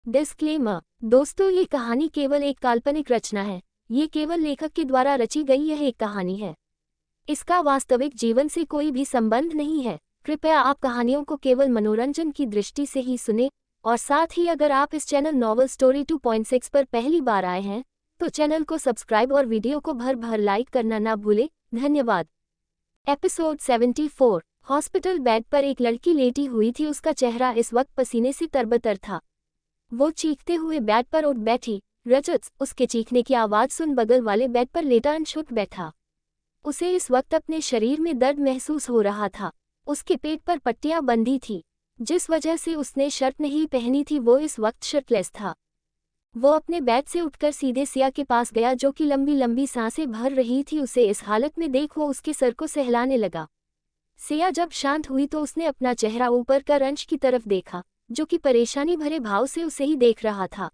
Disclaimer. दोस्तों, ये कहानी केवल एक काल्पनिक रचना है। ये केवल लेखक के द्वारा रची गई यह एक कहानी है। इसका वास्तविक जीवन से कोई भी संबंध नहीं है। कृपया आप कहानियों को केवल मनोरंजन की दृष्टि से ही सुने, और साथ ही अगर आप इस चैनल नॉवल स्टोरी 2.6 पर पहली बार आए हैं तो चैनल को सब्सक्राइब और वीडियो को भर भर लाइक करना ना भूलें। धन्यवाद। एपिसोड 74। हॉस्पिटल बेड पर एक लड़की लेटी हुई थी। उसका चेहरा इस वक्त पसीने से तरबतर था। वो चीखते हुए बेड पर उठ बैठी। रजत उसके चीखने की आवाज़ सुन बगल वाले बेड पर लेटा अंश उठ बैठा। उसे इस वक्त अपने शरीर में दर्द महसूस हो रहा था। उसके पेट पर पट्टियां बंधी थी, जिस वजह से उसने शर्ट नहीं पहनी थी। वो इस वक्त शर्टलेस था। वो अपने बेड से उठकर सीधे सिया के पास गया, जो कि लंबी लंबी सांसें भर रही थी। उसे इस हालत में देख वो उसके सर को सहलाने लगा। सिया जब शांत हुई तो उसने अपना चेहरा ऊपर कर अंश की तरफ देखा, जो कि परेशानी भरे भाव से उसे ही देख रहा था।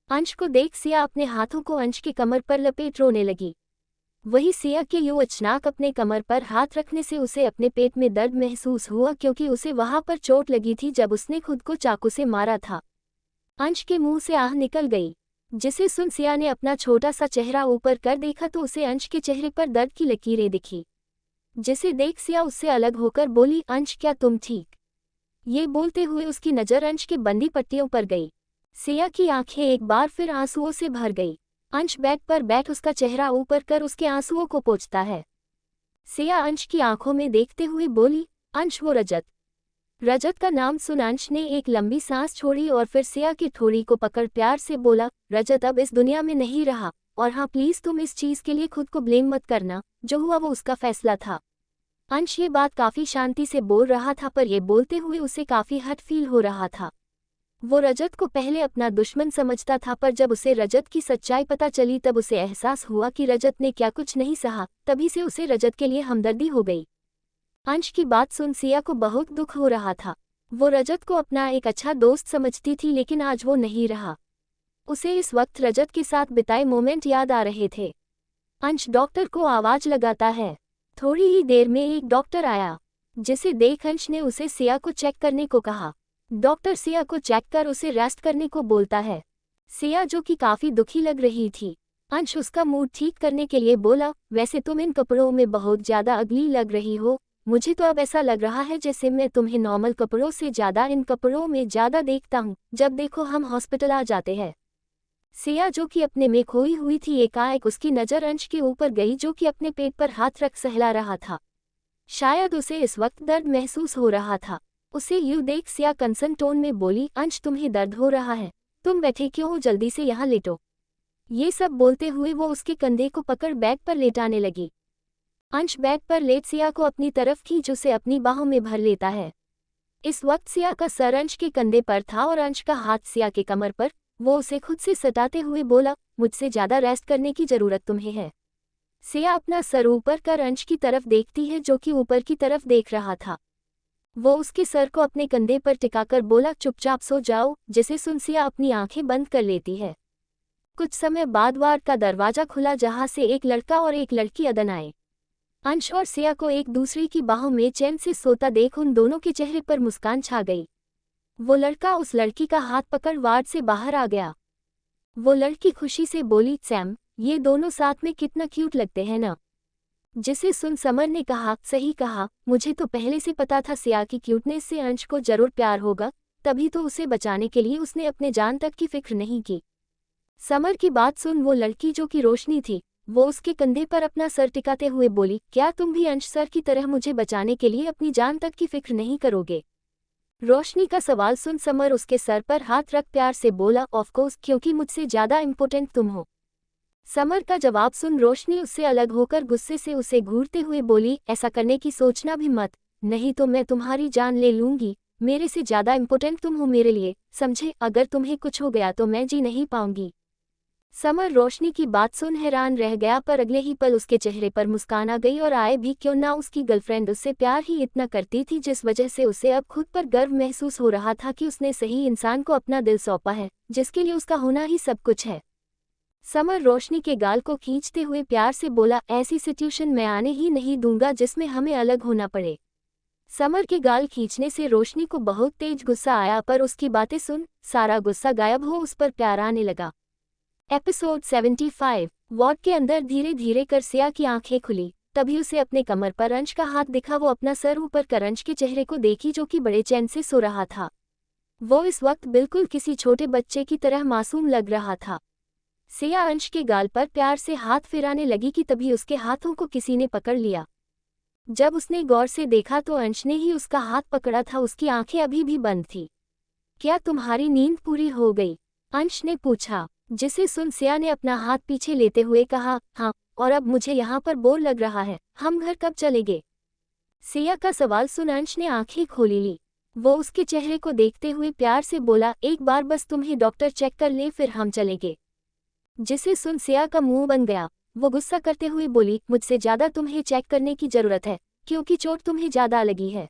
अंश को देख सिया अपने हाथों को अंश की कमर पर लपेट रोने लगी। वही सिया के यूं अचानक अपने कमर पर हाथ रखने से उसे अपने पेट में दर्द महसूस हुआ, क्योंकि उसे वहां पर चोट लगी थी जब उसने खुद को चाकू से मारा था। अंश के मुंह से आह निकल गई, जिसे सुन सिया ने अपना छोटा सा चेहरा ऊपर कर देखा तो उसे अंश के चेहरे पर दर्द की लकीरें दिखी, जिसे देख सिया उससे अलग होकर बोली, अंश क्या तुम ठीक? ये बोलते हुए उसकी नज़र अंश के बंदी पट्टियों पर गई। सिया की आंखें एक बार फिर आंसुओं से भर गई। अंश बेड पर बैठ उसका चेहरा ऊपर कर उसके आंसुओं को पोंछता है। सिया अंश की आंखों में देखते हुए बोली, अंश वो रजत। रजत का नाम सुन अंश ने एक लंबी सांस छोड़ी और फिर सिया की थोड़ी को पकड़ प्यार से बोला, रजत अब इस दुनिया में नहीं रहा, और हाँ प्लीज तुम इस चीज के लिए खुद को ब्लेम मत करना। जो हुआ वो उसका फैसला था। अंश ये बात काफी शांति से बोल रहा था, पर यह बोलते हुए उसे काफी हर्ट फील हो रहा था। वो रजत को पहले अपना दुश्मन समझता था, पर जब उसे रजत की सच्चाई पता चली तब उसे एहसास हुआ कि रजत ने क्या कुछ नहीं सहा। तभी से उसे रजत के लिए हमदर्दी हो गई। अंश की बात सुन सिया को बहुत दुख हो रहा था। वो रजत को अपना एक अच्छा दोस्त समझती थी, लेकिन आज वो नहीं रहा। उसे इस वक्त रजत के साथ बिताए मोमेंट याद आ रहे थे। अंश डॉक्टर को आवाज लगाता है। थोड़ी ही देर में एक डॉक्टर आया, जिसे देख अंश ने उसे सिया को चेक करने को कहा। डॉक्टर सिया को चेक कर उसे रेस्ट करने को बोलता है। सिया, जो कि काफी दुखी लग रही थी, अंश उसका मूड ठीक करने के लिए बोला, वैसे तुम इन कपड़ों में बहुत ज्यादा अगली लग रही हो। मुझे तो अब ऐसा लग रहा है जैसे मैं तुम्हें नॉर्मल कपड़ों से ज्यादा इन कपड़ों में ज्यादा देखता हूँ। जब देखो हम हॉस्पिटल आ जाते हैं। सिया, जो कि अपने में खोई हुई थी, एकाएक उसकी नज़र अंश के ऊपर गई, जो कि अपने पेट पर हाथ रख सहला रहा था। शायद उसे इस वक्त दर्द महसूस हो रहा था। उसे यूं देख सिया कंसर्न टोन में बोली, अंश तुम्हें दर्द हो रहा है? तुम बैठे क्यों हो, जल्दी से यहाँ लेटो। ये सब बोलते हुए वो उसके कंधे को पकड़ बेड पर लेटाने लगी। अंश बेड पर लेट सिया को अपनी तरफ खींच उसे अपनी बाहों में भर लेता है। इस वक्त सिया का सर अंश के कंधे पर था और अंश का हाथ सिया के कमर पर। वो उसे खुद से सटाते हुए बोला, मुझसे ज्यादा रेस्ट करने की जरूरत तुम्हें है। सिया अपना सर ऊपर कर अंश की तरफ देखती है, जो कि ऊपर की तरफ देख रहा था। वो उसके सर को अपने कंधे पर टिकाकर बोला, चुपचाप सो जाओ, जिसे सुन सिया अपनी आंखें बंद कर लेती है। कुछ समय बाद वार्ड का दरवाजा खुला, जहां से एक लड़का और एक लड़की अदन आए। अंश और सिया को एक दूसरे की बाहों में चैन से सोता देख उन दोनों के चेहरे पर मुस्कान छा गई। वो लड़का उस लड़की का हाथ पकड़ वार्ड से बाहर आ गया। वो लड़की खुशी से बोली, सैम, ये दोनों साथ में कितना क्यूट लगते हैं ना। जिसे सुन समर ने कहा, सही कहा, मुझे तो पहले से पता था सिया की क्यूटनेस से अंश को जरूर प्यार होगा, तभी तो उसे बचाने के लिए उसने अपने जान तक की फिक्र नहीं की। समर की बात सुन वो लड़की, जो कि रोशनी थी, वो उसके कंधे पर अपना सर टिकाते हुए बोली, क्या तुम भी अंश सर की तरह मुझे बचाने के लिए अपनी जान तक की फिक्र नहीं करोगे? रोशनी का सवाल सुन समर उसके सर पर हाथ रख प्यार से बोला, ऑफ कोर्स, क्योंकि मुझसे ज्यादा इम्पोर्टेंट तुम हो। समर का जवाब सुन रोशनी उससे अलग होकर गुस्से से उसे घूरते हुए बोली, ऐसा करने की सोचना भी मत, नहीं तो मैं तुम्हारी जान ले लूंगी। मेरे से ज्यादा इम्पोर्टेंट तुम हो मेरे लिए, समझे? अगर तुम्हें कुछ हो गया तो मैं जी नहीं पाऊंगी। समर रोशनी की बात सुन हैरान रह गया, पर अगले ही पल उसके चेहरे पर मुस्कान आ गई। और आए भी क्यों ना, उसकी गर्लफ्रेंड उससे प्यार ही इतना करती थी, जिस वजह से उसे अब खुद पर गर्व महसूस हो रहा था कि उसने सही इंसान को अपना दिल सौंपा है, जिसके लिए उसका होना ही सब कुछ है। समर रोशनी के गाल को खींचते हुए प्यार से बोला, ऐसी सिचुएशन मैं आने ही नहीं दूंगा जिसमें हमें अलग होना पड़े। समर के गाल खींचने से रोशनी को बहुत तेज गुस्सा आया, पर उसकी बातें सुन सारा गुस्सा गायब हो उस पर प्यार आने लगा। एपिसोड 75। वार्ड के अंदर धीरे धीरे कर सिया की आंखें खुली। तभी उसे अपने कमर पर अंश का हाथ दिखा। वो अपना सर ऊपर कर अंश के चेहरे को देखी, जो कि बड़े चैन से सो रहा था। वो इस वक्त बिल्कुल किसी छोटे बच्चे की तरह मासूम लग रहा था। सिया अंश के गाल पर प्यार से हाथ फिराने लगी कि तभी उसके हाथों को किसी ने पकड़ लिया। जब उसने गौर से देखा तो अंश ने ही उसका हाथ पकड़ा था। उसकी आंखें अभी भी बंद थी। क्या तुम्हारी नींद पूरी हो गई? अंश ने पूछा, जिसे सुन सिया ने अपना हाथ पीछे लेते हुए कहा, हाँ, और अब मुझे यहाँ पर बोर लग रहा है। हम घर कब चलेंगे? सिया का सवाल सुन अंश ने आंखें खोली ली। वो उसके चेहरे को देखते हुए प्यार से बोला, एक बार बस तुम्हें डॉक्टर चेक कर ले, फिर हम चलेंगे। जिसे सुन सिया का मुंह बन गया। वो गुस्सा करते हुए बोली, मुझसे ज्यादा तुम्हें चेक करने की जरूरत है, क्योंकि चोट तुम्हें ज्यादा लगी है।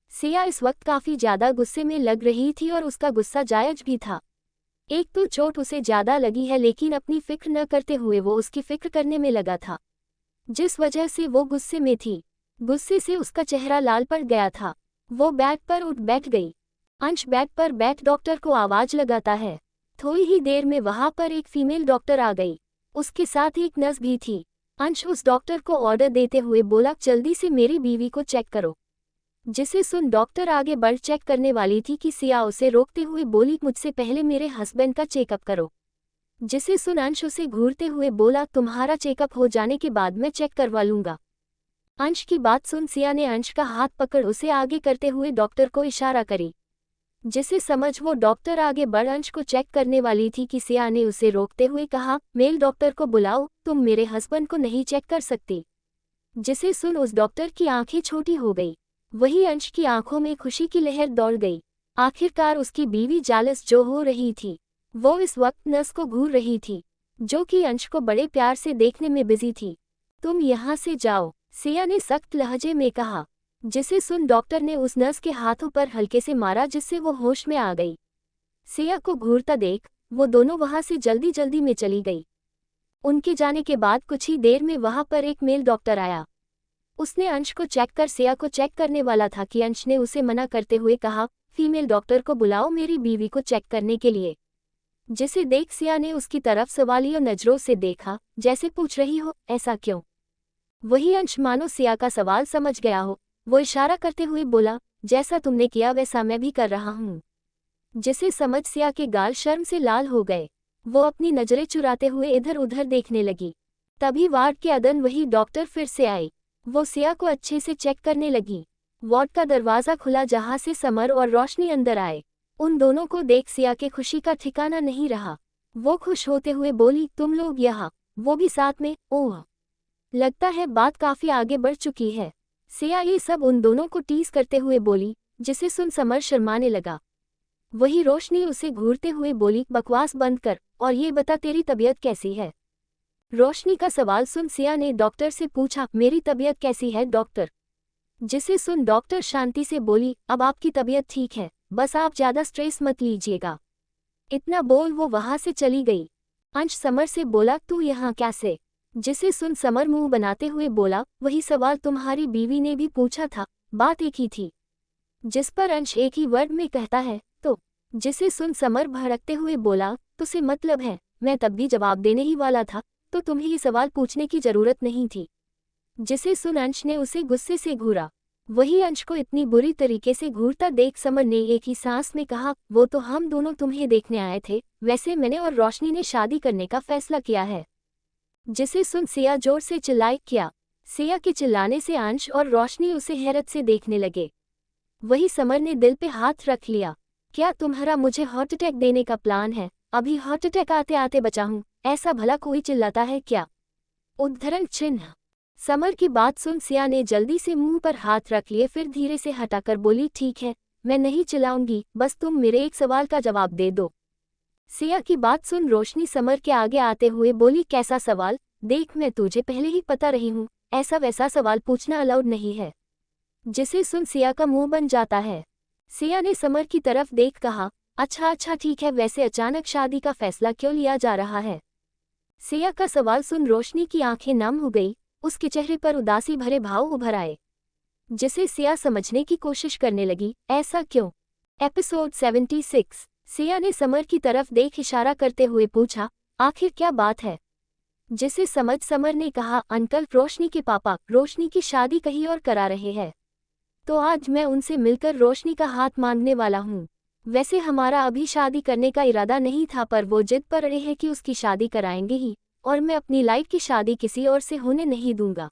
सिया इस वक्त काफी ज्यादा गुस्से में लग रही थी और उसका गुस्सा जायज भी था। एक तो चोट उसे ज्यादा लगी है, लेकिन अपनी फिक्र न करते हुए वो उसकी फिक्र करने में लगा था, जिस वजह से वो गुस्से में थी। गुस्से से उसका चेहरा लाल पड़ गया था। वो बेड पर उठ बैठ गई। अंश बेड पर बैठ डॉक्टर को आवाज लगाता है। थोड़ी ही देर में वहां पर एक फीमेल डॉक्टर आ गई। उसके साथ एक नर्स भी थी। अंश उस डॉक्टर को ऑर्डर देते हुए बोला, जल्दी से मेरी बीवी को चेक करो। जिसे सुन डॉक्टर आगे बढ़ चेक करने वाली थी कि सिया उसे रोकते हुए बोली, मुझसे पहले मेरे हस्बैंड का चेकअप करो। जिसे सुन अंश उसे घूरते हुए बोला, तुम्हारा चेकअप हो जाने के बाद मैं चेक करवा लूंगा। अंश की बात सुन सिया ने अंश का हाथ पकड़ उसे आगे करते हुए डॉक्टर को इशारा करी। जिसे समझ वो डॉक्टर आगे बढ़ अंश को चेक करने वाली थी कि सिया ने उसे रोकते हुए कहा, मेल डॉक्टर को बुलाओ, तुम मेरे हस्बैंड को नहीं चेक कर सकती। जिसे सुन उस डॉक्टर की आंखें छोटी हो गई। वही अंश की आंखों में खुशी की लहर दौड़ गई। आखिरकार उसकी बीवी जालस जो हो रही थी, वो इस वक्त नर्स को घूर रही थी, जो कि अंश को बड़े प्यार से देखने में बिजी थी। तुम यहाँ से जाओ, सिया ने सख्त लहजे में कहा। जिसे सुन डॉक्टर ने उस नर्स के हाथों पर हल्के से मारा, जिससे वो होश में आ गई। सिया को घूरता देख वो दोनों वहां से जल्दी जल्दी में चली गई। उनके जाने के बाद कुछ ही देर में वहां पर एक मेल डॉक्टर आया। उसने अंश को चेक कर सिया को चेक करने वाला था कि अंश ने उसे मना करते हुए कहा, फीमेल डॉक्टर को बुलाओ मेरी बीवी को चेक करने के लिए। जिसे देख सिया ने उसकी तरफ सवालिया नजरों से देखा, जैसे पूछ रही हो, ऐसा क्यों? वही अंश मानो सिया का सवाल समझ गया हो। वो इशारा करते हुए बोला, जैसा तुमने किया वैसा मैं भी कर रहा हूँ। जिसे समझ सिया के गाल शर्म से लाल हो गए। वो अपनी नजरें चुराते हुए इधर उधर देखने लगी। तभी वार्ड के अदन वही डॉक्टर फिर से आई। वो सिया को अच्छे से चेक करने लगी। वार्ड का दरवाजा खुला, जहां से समर और रोशनी अंदर आए। उन दोनों को देख सिया के खुशी का ठिकाना नहीं रहा। वो खुश होते हुए बोली, तुम लोग यहाँ, वो भी साथ में? ओह, लगता है बात काफी आगे बढ़ चुकी है। सिया ये सब उन दोनों को टीज करते हुए बोली। जिसे सुन समर शर्माने लगा। वही रोशनी उसे घूरते हुए बोली, बकवास बंद कर और ये बता तेरी तबीयत कैसी है? रोशनी का सवाल सुन सिया ने डॉक्टर से पूछा, मेरी तबीयत कैसी है डॉक्टर? जिसे सुन डॉक्टर शांति से बोली, अब आपकी तबीयत ठीक है, बस आप ज्यादा स्ट्रेस मत लीजिएगा। इतना बोल वो वहां से चली गई। अंश समर से बोला, तू यहाँ कैसे? जिसे सुन समर मुंह बनाते हुए बोला, वही सवाल तुम्हारी बीवी ने भी पूछा था, बात एक ही थी। जिस पर अंश एक ही वर्ड में कहता है, तो। जिसे सुन समर भड़कते हुए बोला, तुझसे मतलब है? मैं तब भी जवाब देने ही वाला था, तो तुम्हें ये सवाल पूछने की जरूरत नहीं थी। जिसे सुन अंश ने उसे गुस्से से घूरा। वही अंश को इतनी बुरी तरीके से घूरता देख समर ने एक ही सांस में कहा, वो तो हम दोनों तुम्हें देखने आए थे, वैसे मैंने और रोशनी ने शादी करने का फैसला किया है। जिसे सुन सिया जोर से चिल्लाई, क्या? सिया के चिल्लाने से अंश और रोशनी उसे हैरत से देखने लगे। वही समर ने दिल पे हाथ रख लिया। क्या तुम्हारा मुझे हार्ट अटैक देने का प्लान है? अभी हार्ट अटैक आते आते बचा हूं, ऐसा भला कोई चिल्लाता है क्या? उद्धरण चिन्ह। समर की बात सुन सिया ने जल्दी से मुंह पर हाथ रख लिए, फिर धीरे से हटाकर बोली, ठीक है, मैं नहीं चिल्लाऊंगी, बस तुम मेरे एक सवाल का जवाब दे दो। सिया की बात सुन रोशनी समर के आगे आते हुए बोली, कैसा सवाल? देख, मैं तुझे पहले ही पता रही हूँ, ऐसा वैसा सवाल पूछना अलाउड नहीं है। जिसे सुन सिया का मुंह बन जाता है। सिया ने समर की तरफ देख कहा, अच्छा अच्छा ठीक है, वैसे अचानक शादी का फैसला क्यों लिया जा रहा है? सिया का सवाल सुन रोशनी की आंखें नम हो गई। उसके चेहरे पर उदासी भरे भाव उभर आए। जिसे सिया समझने की कोशिश करने लगी, ऐसा क्यों? एपिसोड 76। सिया ने समर की तरफ देख इशारा करते हुए पूछा, आखिर क्या बात है? जिसे समझ समर ने कहा, अंकल रोशनी के पापा रोशनी की शादी कहीं और करा रहे हैं। तो आज मैं उनसे मिलकर रोशनी का हाथ मांगने वाला हूँ। वैसे हमारा अभी शादी करने का इरादा नहीं था, पर वो जिद पर अड़े हैं कि उसकी शादी कराएंगे ही, और मैं अपनी लाइफ की शादी किसी और से होने नहीं दूंगा।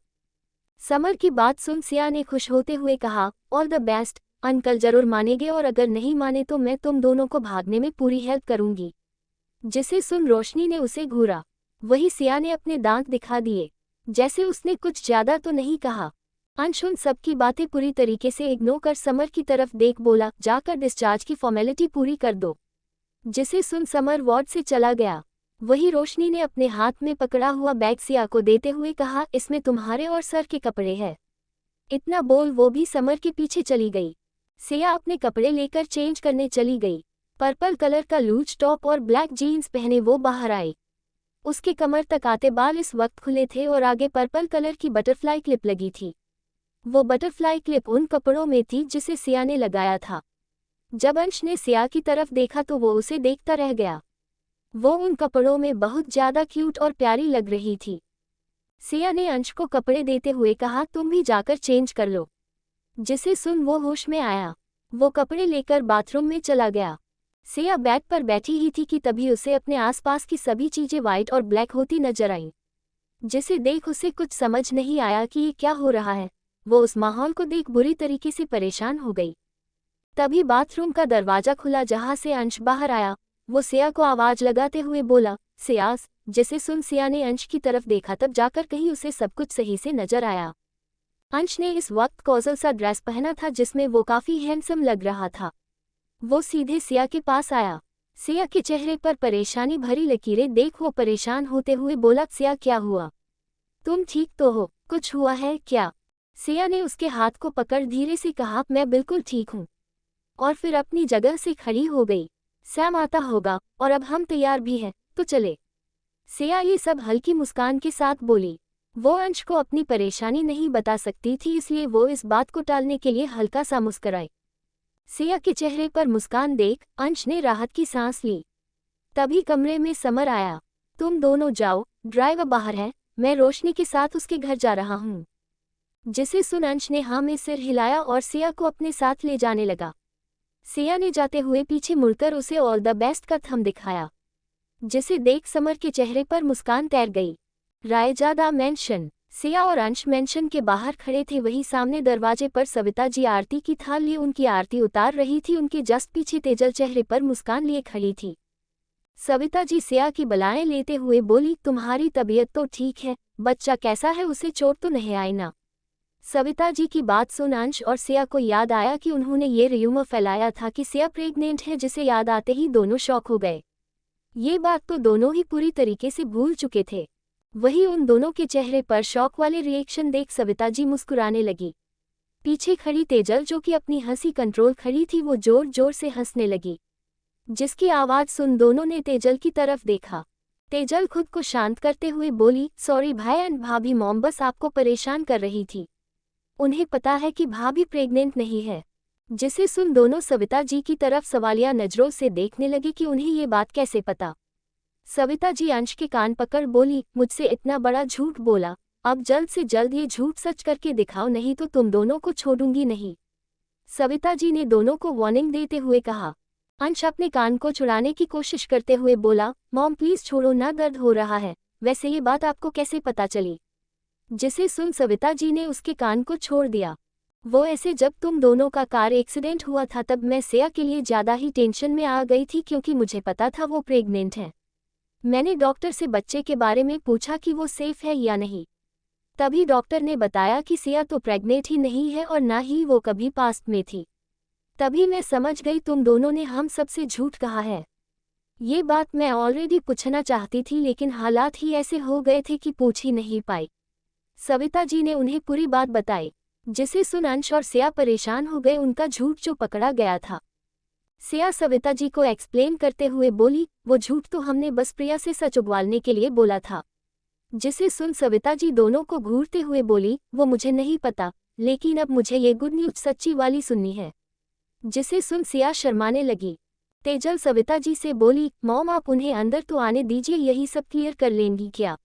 समर की बात सुन सिया ने खुश होते हुए कहा, ऑल द बेस्ट अंकल, जरूर मानेंगे, और अगर नहीं माने तो मैं तुम दोनों को भागने में पूरी हेल्प करूंगी। जिसे सुन रोशनी ने उसे घूरा। वही सिया ने अपने दांत दिखा दिए, जैसे उसने कुछ ज्यादा तो नहीं कहा। अंश उन सबकी बातें पूरी तरीके से इग्नोर कर समर की तरफ देख बोला, जाकर डिस्चार्ज की फॉर्मेलिटी पूरी कर दो। जिसे सुन समर वार्ड से चला गया। वही रोशनी ने अपने हाथ में पकड़ा हुआ बैग सिया को देते हुए कहा, इसमें तुम्हारे और सर के कपड़े हैं। इतना बोल वो भी समर के पीछे चली गई। सिया अपने कपड़े लेकर चेंज करने चली गई। पर्पल कलर का लूज टॉप और ब्लैक जीन्स पहने वो बाहर आई। उसके कमर तक आते बाल इस वक्त खुले थे और आगे पर्पल कलर की बटरफ्लाई क्लिप लगी थी। वो बटरफ्लाई क्लिप उन कपड़ों में थी जिसे सिया ने लगाया था। जब अंश ने सिया की तरफ देखा तो वो उसे देखता रह गया। वो उन कपड़ों में बहुत ज्यादा क्यूट और प्यारी लग रही थी। सिया ने अंश को कपड़े देते हुए कहा, तुम भी जाकर चेंज कर लो। जिसे सुन वो होश में आया। वो कपड़े लेकर बाथरूम में चला गया। सिया बेड पर बैठी ही थी कि तभी उसे अपने आसपास की सभी चीजें वाइट और ब्लैक होती नजर आईं। जिसे देख उसे कुछ समझ नहीं आया कि ये क्या हो रहा है। वो उस माहौल को देख बुरी तरीके से परेशान हो गई। तभी बाथरूम का दरवाजा खुला जहां से अंश बाहर आया। वो सिया को आवाज लगाते हुए बोला, सियास। जिसे सुन सिया ने अंश की तरफ देखा, तब जाकर कहीं उसे सब कुछ सही से नजर आया। अंश ने इस वक्त कॉजल सा ड्रेस पहना था जिसमें वो काफी हैंडसम लग रहा था। वो सीधे सिया के पास आया। सिया के चेहरे पर परेशानी भरी लकीरें देख वो परेशान होते हुए बोला, सिया क्या हुआ? तुम ठीक तो हो? कुछ हुआ है क्या? सिया ने उसके हाथ को पकड़ धीरे से कहा, मैं बिल्कुल ठीक हूँ। और फिर अपनी जगह से खड़ी हो गई। सैम आता होगा और अब हम तैयार भी हैं, तो चले। सिया ये सब हल्की मुस्कान के साथ बोली। वो अंश को अपनी परेशानी नहीं बता सकती थी, इसलिए वो इस बात को टालने के लिए हल्का सा मुस्कुराई। सिया के चेहरे पर मुस्कान देख अंश ने राहत की सांस ली। तभी कमरे में समर आया। तुम दोनों जाओ, ड्राइवर बाहर है, मैं रोशनी के साथ उसके घर जा रहा हूँ। जिसे सुन अंश ने हाँ में सिर हिलाया और सिया को अपने साथ ले जाने लगा। सिया ने जाते हुए पीछे मुड़कर उसे ऑल द बेस्ट का थंब दिखाया। जिसे देख समर के चेहरे पर मुस्कान तैर गई। रायजादा मेंशन। सिया और अंश मेंशन के बाहर खड़े थे। वहीं सामने दरवाजे पर सविता जी आरती की थाल लिए उनकी आरती उतार रही थी। उनके जस्ट पीछे तेजल चेहरे पर मुस्कान लिए खड़ी थी। सविता जी सिया की बलाएं लेते हुए बोली, तुम्हारी तबीयत तो ठीक है? बच्चा कैसा है? उसे चोट तो नहीं आई ना? सविता जी की बात सुन अंश और सिया को याद आया कि उन्होंने ये र्यूमर फैलाया था कि सिया प्रेग्नेंट है। जिसे याद आते ही दोनों शॉक हो गए। ये बात तो दोनों ही पूरी तरीके से भूल चुके थे। वही उन दोनों के चेहरे पर शॉक वाले रिएक्शन देख सविता जी मुस्कुराने लगी। पीछे खड़ी तेजल, जो कि अपनी हंसी कंट्रोल खड़ी थी, वो जोर जोर से हंसने लगी। जिसकी आवाज सुन दोनों ने तेजल की तरफ देखा। तेजल खुद को शांत करते हुए बोली, सॉरी भाई एंड भाभी, मॉम बस आपको परेशान कर रही थी। उन्हें पता है कि भाभी प्रेग्नेंट नहीं है। जिसे सुन दोनों सविता जी की तरफ सवालिया नजरों से देखने लगे कि उन्हें ये बात कैसे पता। सविता जी अंश के कान पकड़ बोली, मुझसे इतना बड़ा झूठ बोला, अब जल्द से जल्द ये झूठ सच करके दिखाओ, नहीं तो तुम दोनों को छोड़ूंगी नहीं। सविता जी ने दोनों को वार्निंग देते हुए कहा। अंश अपने कान को छुड़ाने की कोशिश करते हुए बोला, मॉम प्लीज छोड़ो ना, दर्द हो रहा है। वैसे ये बात आपको कैसे पता चली? जिसे सुन सविता जी ने उसके कान को छोड़ दिया। वो ऐसे, जब तुम दोनों का कार एक्सीडेंट हुआ था तब मैं सिया के लिए ज्यादा ही टेंशन में आ गई थी, क्योंकि मुझे पता था वो प्रेग्नेंट है। मैंने डॉक्टर से बच्चे के बारे में पूछा कि वो सेफ है या नहीं। तभी डॉक्टर ने बताया कि सिया तो प्रेग्नेंट ही नहीं है और ना ही वो कभी पास्ट में थी। तभी मैं समझ गई तुम दोनों ने हम सबसे झूठ कहा है। ये बात मैं ऑलरेडी पूछना चाहती थी, लेकिन हालात ही ऐसे हो गए थे कि पूछ ही नहीं पाई। सविता जी ने उन्हें पूरी बात बताई। जिसे सुन अंश और सिया परेशान हो गए, उनका झूठ जो पकड़ा गया था। सिया सविता जी को एक्सप्लेन करते हुए बोली, वो झूठ तो हमने बस प्रिया से सच उगवालने के लिए बोला था। जिसे सुन सविता जी दोनों को घूरते हुए बोली, वो मुझे नहीं पता, लेकिन अब मुझे ये गुड न्यूज सच्ची वाली सुननी है। जिसे सुन सिया शर्माने लगी। तेजल सविता जी से बोली, मॉम आप उन्हें अंदर तो आने दीजिए, यही सब क्लियर कर लेंगी क्या?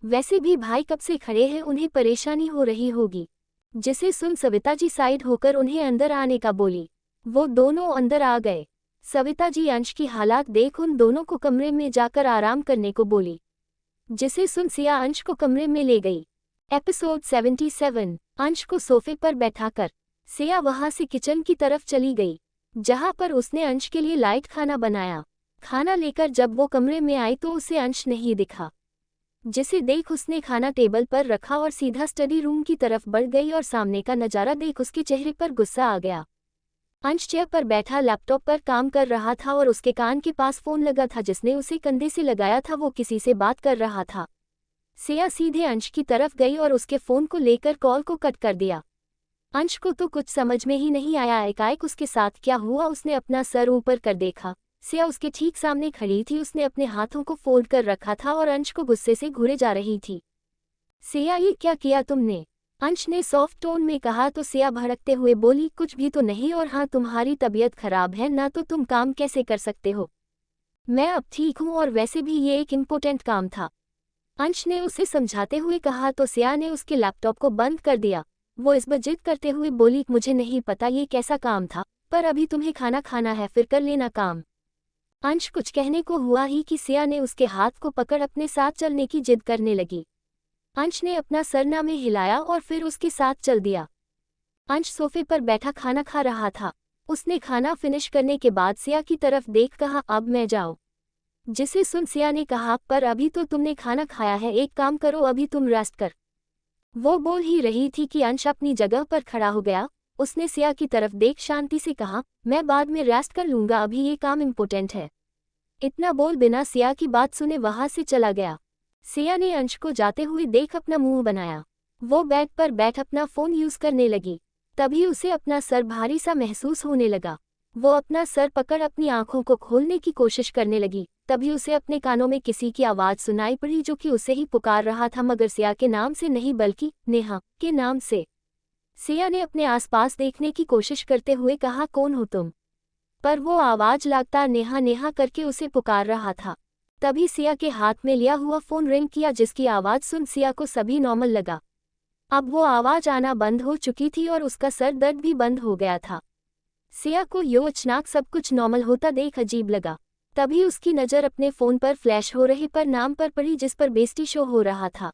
वैसे भी भाई कब से खड़े हैं, उन्हें परेशानी हो रही होगी। जिसे सुन सविता जी साइड होकर उन्हें अंदर आने का बोली। वो दोनों अंदर आ गए। सविता जी अंश की हालात देख उन दोनों को कमरे में जाकर आराम करने को बोली। जिसे सुन सिया अंश को कमरे में ले गई। एपिसोड 77। अंश को सोफे पर बैठाकर सिया वहां से किचन की तरफ चली गई, जहां पर उसने अंश के लिए लाइट खाना बनाया। खाना लेकर जब वो कमरे में आई तो उसे अंश नहीं दिखा। जिसे देख उसने खाना टेबल पर रखा और सीधा स्टडी रूम की तरफ बढ़ गई और सामने का नजारा देख उसके चेहरे पर गुस्सा आ गया। अंश चेयर पर बैठा लैपटॉप पर काम कर रहा था और उसके कान के पास फोन लगा था जिसने उसे कंधे से लगाया था। वो किसी से बात कर रहा था। सिया सीधे अंश की तरफ गई और उसके फोन को लेकर कॉल को कट कर दिया। अंश को तो कुछ समझ में ही नहीं आया एकाएक उसके साथ क्या हुआ। उसने अपना सर ऊपर कर देखा। सिया उसके ठीक सामने खड़ी थी। उसने अपने हाथों को फोल्ड कर रखा था और अंश को गुस्से से घूरे जा रही थी। सिया ये क्या किया तुमने? अंश ने सॉफ्ट टोन में कहा तो सिया भड़कते हुए बोली, कुछ भी तो नहीं, और हाँ तुम्हारी तबीयत खराब है ना, तो तुम काम कैसे कर सकते हो? मैं अब ठीक हूँ और वैसे भी ये एक इम्पोर्टेंट काम था। अंश ने उसे समझाते हुए कहा तो सिया ने उसके लैपटॉप को बंद कर दिया। वो इस पर जिद करते हुए बोली, मुझे नहीं पता ये कैसा काम था, पर अभी तुम्हें खाना खाना है, फिर कर लेना काम। अंश कुछ कहने को हुआ ही कि सिया ने उसके हाथ को पकड़ अपने साथ चलने की जिद करने लगी। अंश ने अपना सरना में हिलाया और फिर उसके साथ चल दिया। अंश सोफे पर बैठा खाना खा रहा था। उसने खाना फिनिश करने के बाद सिया की तरफ देख कहा, अब मैं जाऊं? जिसे सुन सिया ने कहा, पर अभी तो तुमने खाना खाया है, एक काम करो अभी तुम रेस्ट कर। वो बोल ही रही थी कि अंश अपनी जगह पर खड़ा हो गया। उसने सिया की तरफ देख शांति से कहा, मैं बाद में रेस्ट कर लूंगा, अभी ये काम इम्पोर्टेंट है। इतना बोल बिना सिया की बात सुने वहां से चला गया। सिया ने अंश को जाते हुए देख अपना मुंह बनाया। वो बेड पर बैठ अपना फोन यूज करने लगी। तभी उसे अपना सर भारी सा महसूस होने लगा। वो अपना सर पकड़ अपनी आंखों को खोलने की कोशिश करने लगी। तभी उसे अपने कानों में किसी की आवाज सुनाई पड़ी जो कि उसे ही पुकार रहा था, मगर सिया के नाम से नहीं बल्कि नेहा के नाम से। सिया ने अपने आसपास देखने की कोशिश करते हुए कहा, कौन हो तुम? पर वो आवाज लगातार नेहा नेहा करके उसे पुकार रहा था। तभी सिया के हाथ में लिया हुआ फोन रिंग किया, जिसकी आवाज सुन सिया को सभी नॉर्मल लगा। अब वो आवाज आना बंद हो चुकी थी और उसका सर दर्द भी बंद हो गया था। सिया को यो अचानक सब कुछ नॉर्मल होता देख अजीब लगा। तभी उसकी नज़र अपने फोन पर फ्लैश हो रहे पर नाम पर पड़ी जिस पर बेस्टी शो हो रहा था।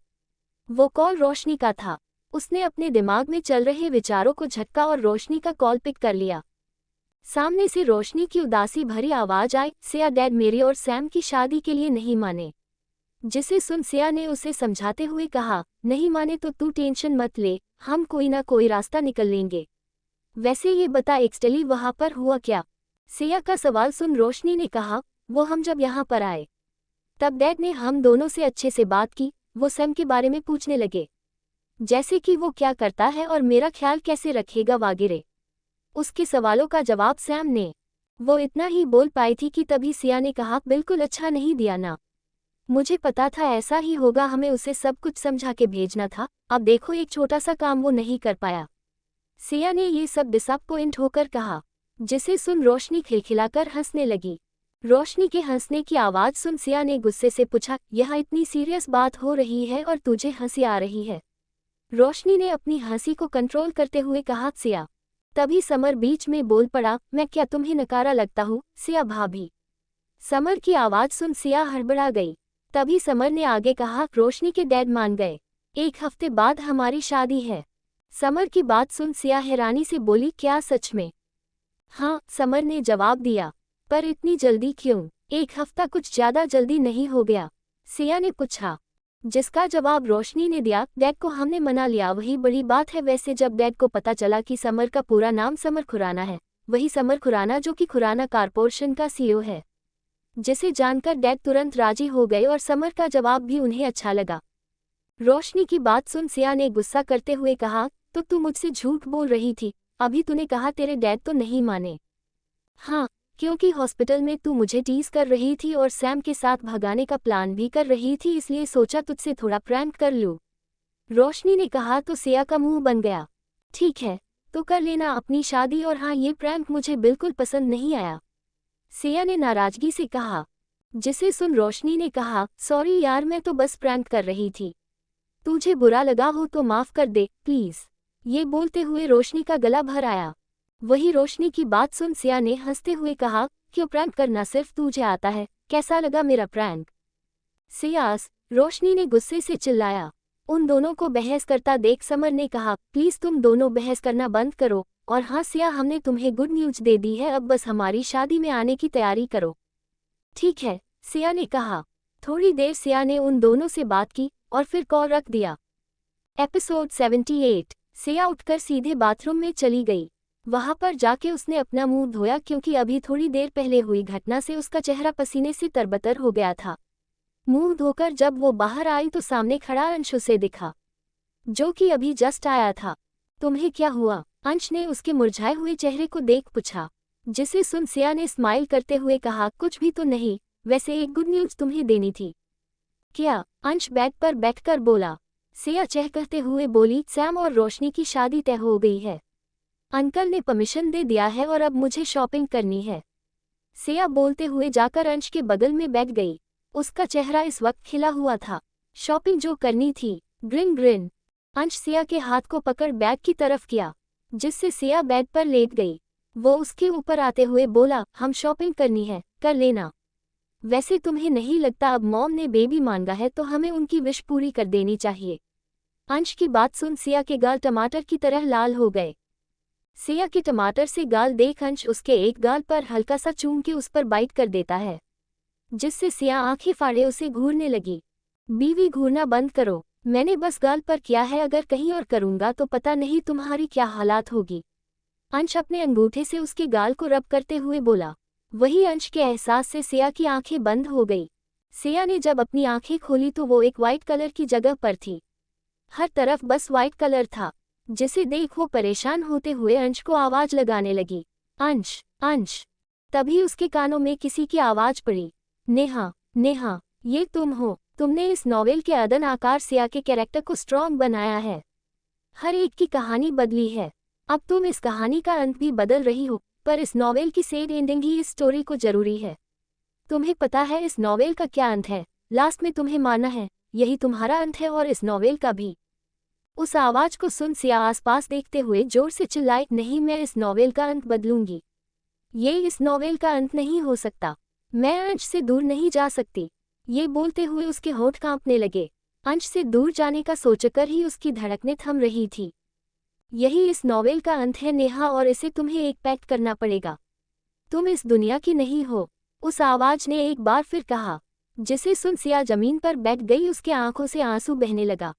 वो कॉल रोशनी का था। उसने अपने दिमाग में चल रहे विचारों को झटका और रोशनी का कॉल पिक कर लिया। सामने से रोशनी की उदासी भरी आवाज आई, सिया डैड मेरी और सैम की शादी के लिए नहीं माने। जिसे सुन सिया ने उसे समझाते हुए कहा, नहीं माने तो तू टेंशन मत ले, हम कोई ना कोई रास्ता निकल लेंगे। वैसे ये बता एक्चुअली वहां पर हुआ क्या? सिया का सवाल सुन रोशनी ने कहा, वो हम जब यहाँ पर आए तब डैड ने हम दोनों से अच्छे से बात की। वो सैम के बारे में पूछने लगे, जैसे कि वो क्या करता है और मेरा ख्याल कैसे रखेगा वगैरह। उसके सवालों का जवाब सैम ने। वो इतना ही बोल पाई थी कि तभी सिया ने कहा, बिल्कुल अच्छा नहीं दिया ना, मुझे पता था ऐसा ही होगा, हमें उसे सब कुछ समझा के भेजना था, अब देखो एक छोटा सा काम वो नहीं कर पाया। सिया ने ये सब डिसअपॉइंट होकर कहा। जिसे सुन रोशनी खिलखिलाकर हंसने लगी। रोशनी के हंसने की आवाज सुन सिया ने गुस्से से पूछा, यह इतनी सीरियस बात हो रही है और तुझे हंसी आ रही है? रोशनी ने अपनी हंसी को कंट्रोल करते हुए कहा, सिया। तभी समर बीच में बोल पड़ा, मैं क्या तुम्हें नकारा लगता हूँ सिया भाभी? समर की आवाज सुन सिया हड़बड़ा गई। तभी समर ने आगे कहा, रोशनी के डैड मान गए, 1 हफ्ते बाद हमारी शादी है। समर की बात सुन सिया हैरानी से बोली, क्या सच में? हाँ, समर ने जवाब दिया। पर इतनी जल्दी क्यों? 1 हफ्ता कुछ ज्यादा जल्दी नहीं हो गया? सिया ने पूछा। जिसका जवाब रोशनी ने दिया, डैड को हमने मना लिया, वही बड़ी बात है। वैसे जब डैड को पता चला कि समर का पूरा नाम समर खुराना है, वही समर खुराना जो कि खुराना कारपोरेशन का सीईओ है, जिसे जानकर डैड तुरंत राजी हो गए और समर का जवाब भी उन्हें अच्छा लगा। रोशनी की बात सुन सिया ने गुस्सा करते हुए कहा, तो तू मुझसे झूठ बोल रही थी, अभी तूने कहा तेरे डैड तो नहीं माने। हाँ, क्योंकि हॉस्पिटल में तू मुझे टीज कर रही थी और सैम के साथ भगाने का प्लान भी कर रही थी, इसलिए सोचा तुझसे थोड़ा प्रैंक कर लूं। रोशनी ने कहा तो सिया का मुंह बन गया। ठीक है, तो कर लेना अपनी शादी, और हाँ ये प्रैंक मुझे बिल्कुल पसंद नहीं आया, सिया ने नाराजगी से कहा। जिसे सुन रोशनी ने कहा, सॉरी यार, मैं तो बस प्रैंक कर रही थी, तुझे बुरा लगा हो तो माफ कर दे प्लीज। ये बोलते हुए रोशनी का गला भर आया। वही रोशनी की बात सुन सिया ने हंसते हुए कहा, क्यों प्रैंक करना सिर्फ तुझे आता है, कैसा लगा मेरा प्रैंक? सियास, रोशनी ने गुस्से से चिल्लाया। उन दोनों को बहस करता देख समर ने कहा, प्लीज तुम दोनों बहस करना बंद करो, और हाँ सिया, हमने तुम्हें गुड न्यूज दे दी है, अब बस हमारी शादी में आने की तैयारी करो। ठीक है, सिया ने कहा। थोड़ी देर सिया ने उन दोनों से बात की और फिर कॉल रख दिया। एपिसोड 78। सिया उठकर सीधे बाथरूम में चली गई। वहां पर जाके उसने अपना मुंह धोया, क्योंकि अभी थोड़ी देर पहले हुई घटना से उसका चेहरा पसीने से तरबतर हो गया था। मुंह धोकर जब वो बाहर आई तो सामने खड़ा अंश उसे दिखा, जो कि अभी जस्ट आया था। तुम्हें क्या हुआ? अंश ने उसके मुरझाए हुए चेहरे को देख पूछा। जिसे सुन सिया ने स्माइल करते हुए कहा, कुछ भी तो नहीं, वैसे एक गुड न्यूज तुम्हें देनी थी। क्या? अंश बेड पर बैठकर बोला। सिया चहकते हुए बोली, सैम और रोशनी की शादी तय हो गई है, अंकल ने परमिशन दे दिया है और अब मुझे शॉपिंग करनी है। सिया बोलते हुए जाकर अंश के बगल में बैठ गई। उसका चेहरा इस वक्त खिला हुआ था। शॉपिंग जो करनी थी। Green green. अंश सिया के हाथ को पकड़ बैग की तरफ किया, जिससे सिया बेड पर लेट गई। वो उसके ऊपर आते हुए बोला, हम शॉपिंग करनी है, कर लेना। वैसे तुम्हें नहीं लगता अब मॉम ने बेबी मांगा है तो हमें उनकी विश पूरी कर देनी चाहिए? अंश की बात सुन सिया के गाल टमाटर की तरह लाल हो गए। सिया के टमाटर से गाल देख अंश उसके एक गाल पर हल्का सा चूम के उस पर बाइट कर देता है, जिससे सिया आंखें फाड़े उसे घूरने लगी। बीवी, घूरना बंद करो, मैंने बस गाल पर किया है, अगर कहीं और करूंगा तो पता नहीं तुम्हारी क्या हालात होगी। अंश अपने अंगूठे से उसके गाल को रब करते हुए बोला। वही अंश के एहसास से सिया की आंखें बंद हो गई। सिया ने जब अपनी आंखें खोली तो वो एक वाइट कलर की जगह पर थी। हर तरफ बस वाइट कलर था, जिसे देख वो परेशान होते हुए अंश को आवाज लगाने लगी, अंश, अंश। तभी उसके कानों में किसी की आवाज पड़ी, नेहा, नेहा, ये तुम हो? तुमने इस नॉवेल के अदन आकार सिया के कैरेक्टर को स्ट्रॉन्ग बनाया है, हर एक की कहानी बदली है। अब तुम इस कहानी का अंत भी बदल रही हो, पर इस नॉवेल की सैड एंडिंग ही इस स्टोरी को जरूरी है। तुम्हें पता है इस नॉवेल का क्या अंत है? लास्ट में तुम्हें मानना है, यही तुम्हारा अंत है और इस नॉवेल का भी। उस आवाज को सुन सिया आसपास देखते हुए जोर से चिल्लाई, नहीं, मैं इस नॉवेल का अंत बदलूंगी। ये इस नॉवेल का अंत नहीं हो सकता, मैं अंश से दूर नहीं जा सकती। ये बोलते हुए उसके होंठ कांपने लगे। अंश से दूर जाने का सोचकर ही उसकी धड़कनें थम रही थी। यही इस नॉवेल का अंत है नेहा, और इसे तुम्हें एक पैक्ट करना पड़ेगा। तुम इस दुनिया की नहीं हो, उस आवाज ने एक बार फिर कहा। जिसे सुन सिया जमीन पर बैठ गई, उसके आंखों से आंसू बहने लगा।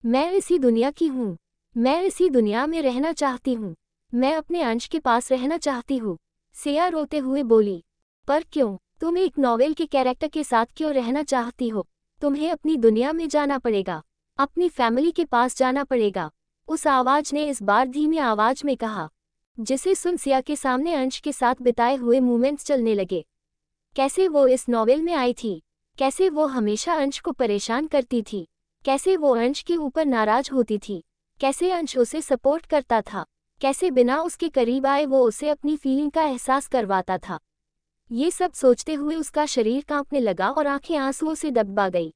मैं इसी दुनिया की हूँ, मैं इसी दुनिया में रहना चाहती हूँ, मैं अपने अंश के पास रहना चाहती हूँ, सिया रोते हुए बोली। पर क्यों? तुम एक नॉवेल के कैरेक्टर के साथ क्यों रहना चाहती हो? तुम्हें अपनी दुनिया में जाना पड़ेगा, अपनी फैमिली के पास जाना पड़ेगा, उस आवाज ने इस बार धीमी आवाज में कहा। जिसे सुन सिया के सामने अंश के साथ बिताए हुए मोमेंट्स चलने लगे। कैसे वो इस नॉवेल में आई थी, कैसे वो हमेशा अंश को परेशान करती थी, कैसे वो अंश के ऊपर नाराज होती थी, कैसे अंश उसे सपोर्ट करता था, कैसे बिना उसके करीब आए वो उसे अपनी फीलिंग का एहसास करवाता था। ये सब सोचते हुए उसका शरीर कांपने लगा और आंखें आंसुओं से दबा गई।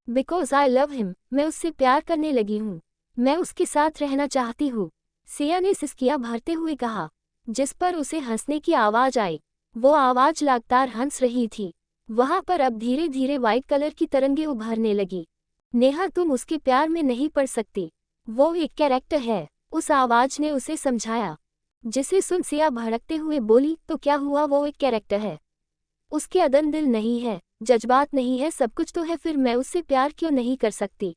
बिकॉज आई लव हिम, मैं उससे प्यार करने लगी हूँ, मैं उसके साथ रहना चाहती हूँ, सिया ने सिसकियां भरते हुए कहा, जिस पर उसे हंसने की आवाज आई। वो आवाज लगातार हंस रही थी। वहां पर अब धीरे धीरे वाइट कलर की तरंगें उभरने लगी। नेहा, तुम उसके प्यार में नहीं पड़ सकती, वो एक कैरेक्टर है, उस आवाज ने उसे समझाया। जिसे सुन सिया भड़कते हुए बोली, तो क्या हुआ, वो एक कैरेक्टर है, उसके अदन दिल नहीं है, जज्बात नहीं है, सब कुछ तो है, फिर मैं उससे प्यार क्यों नहीं कर सकती?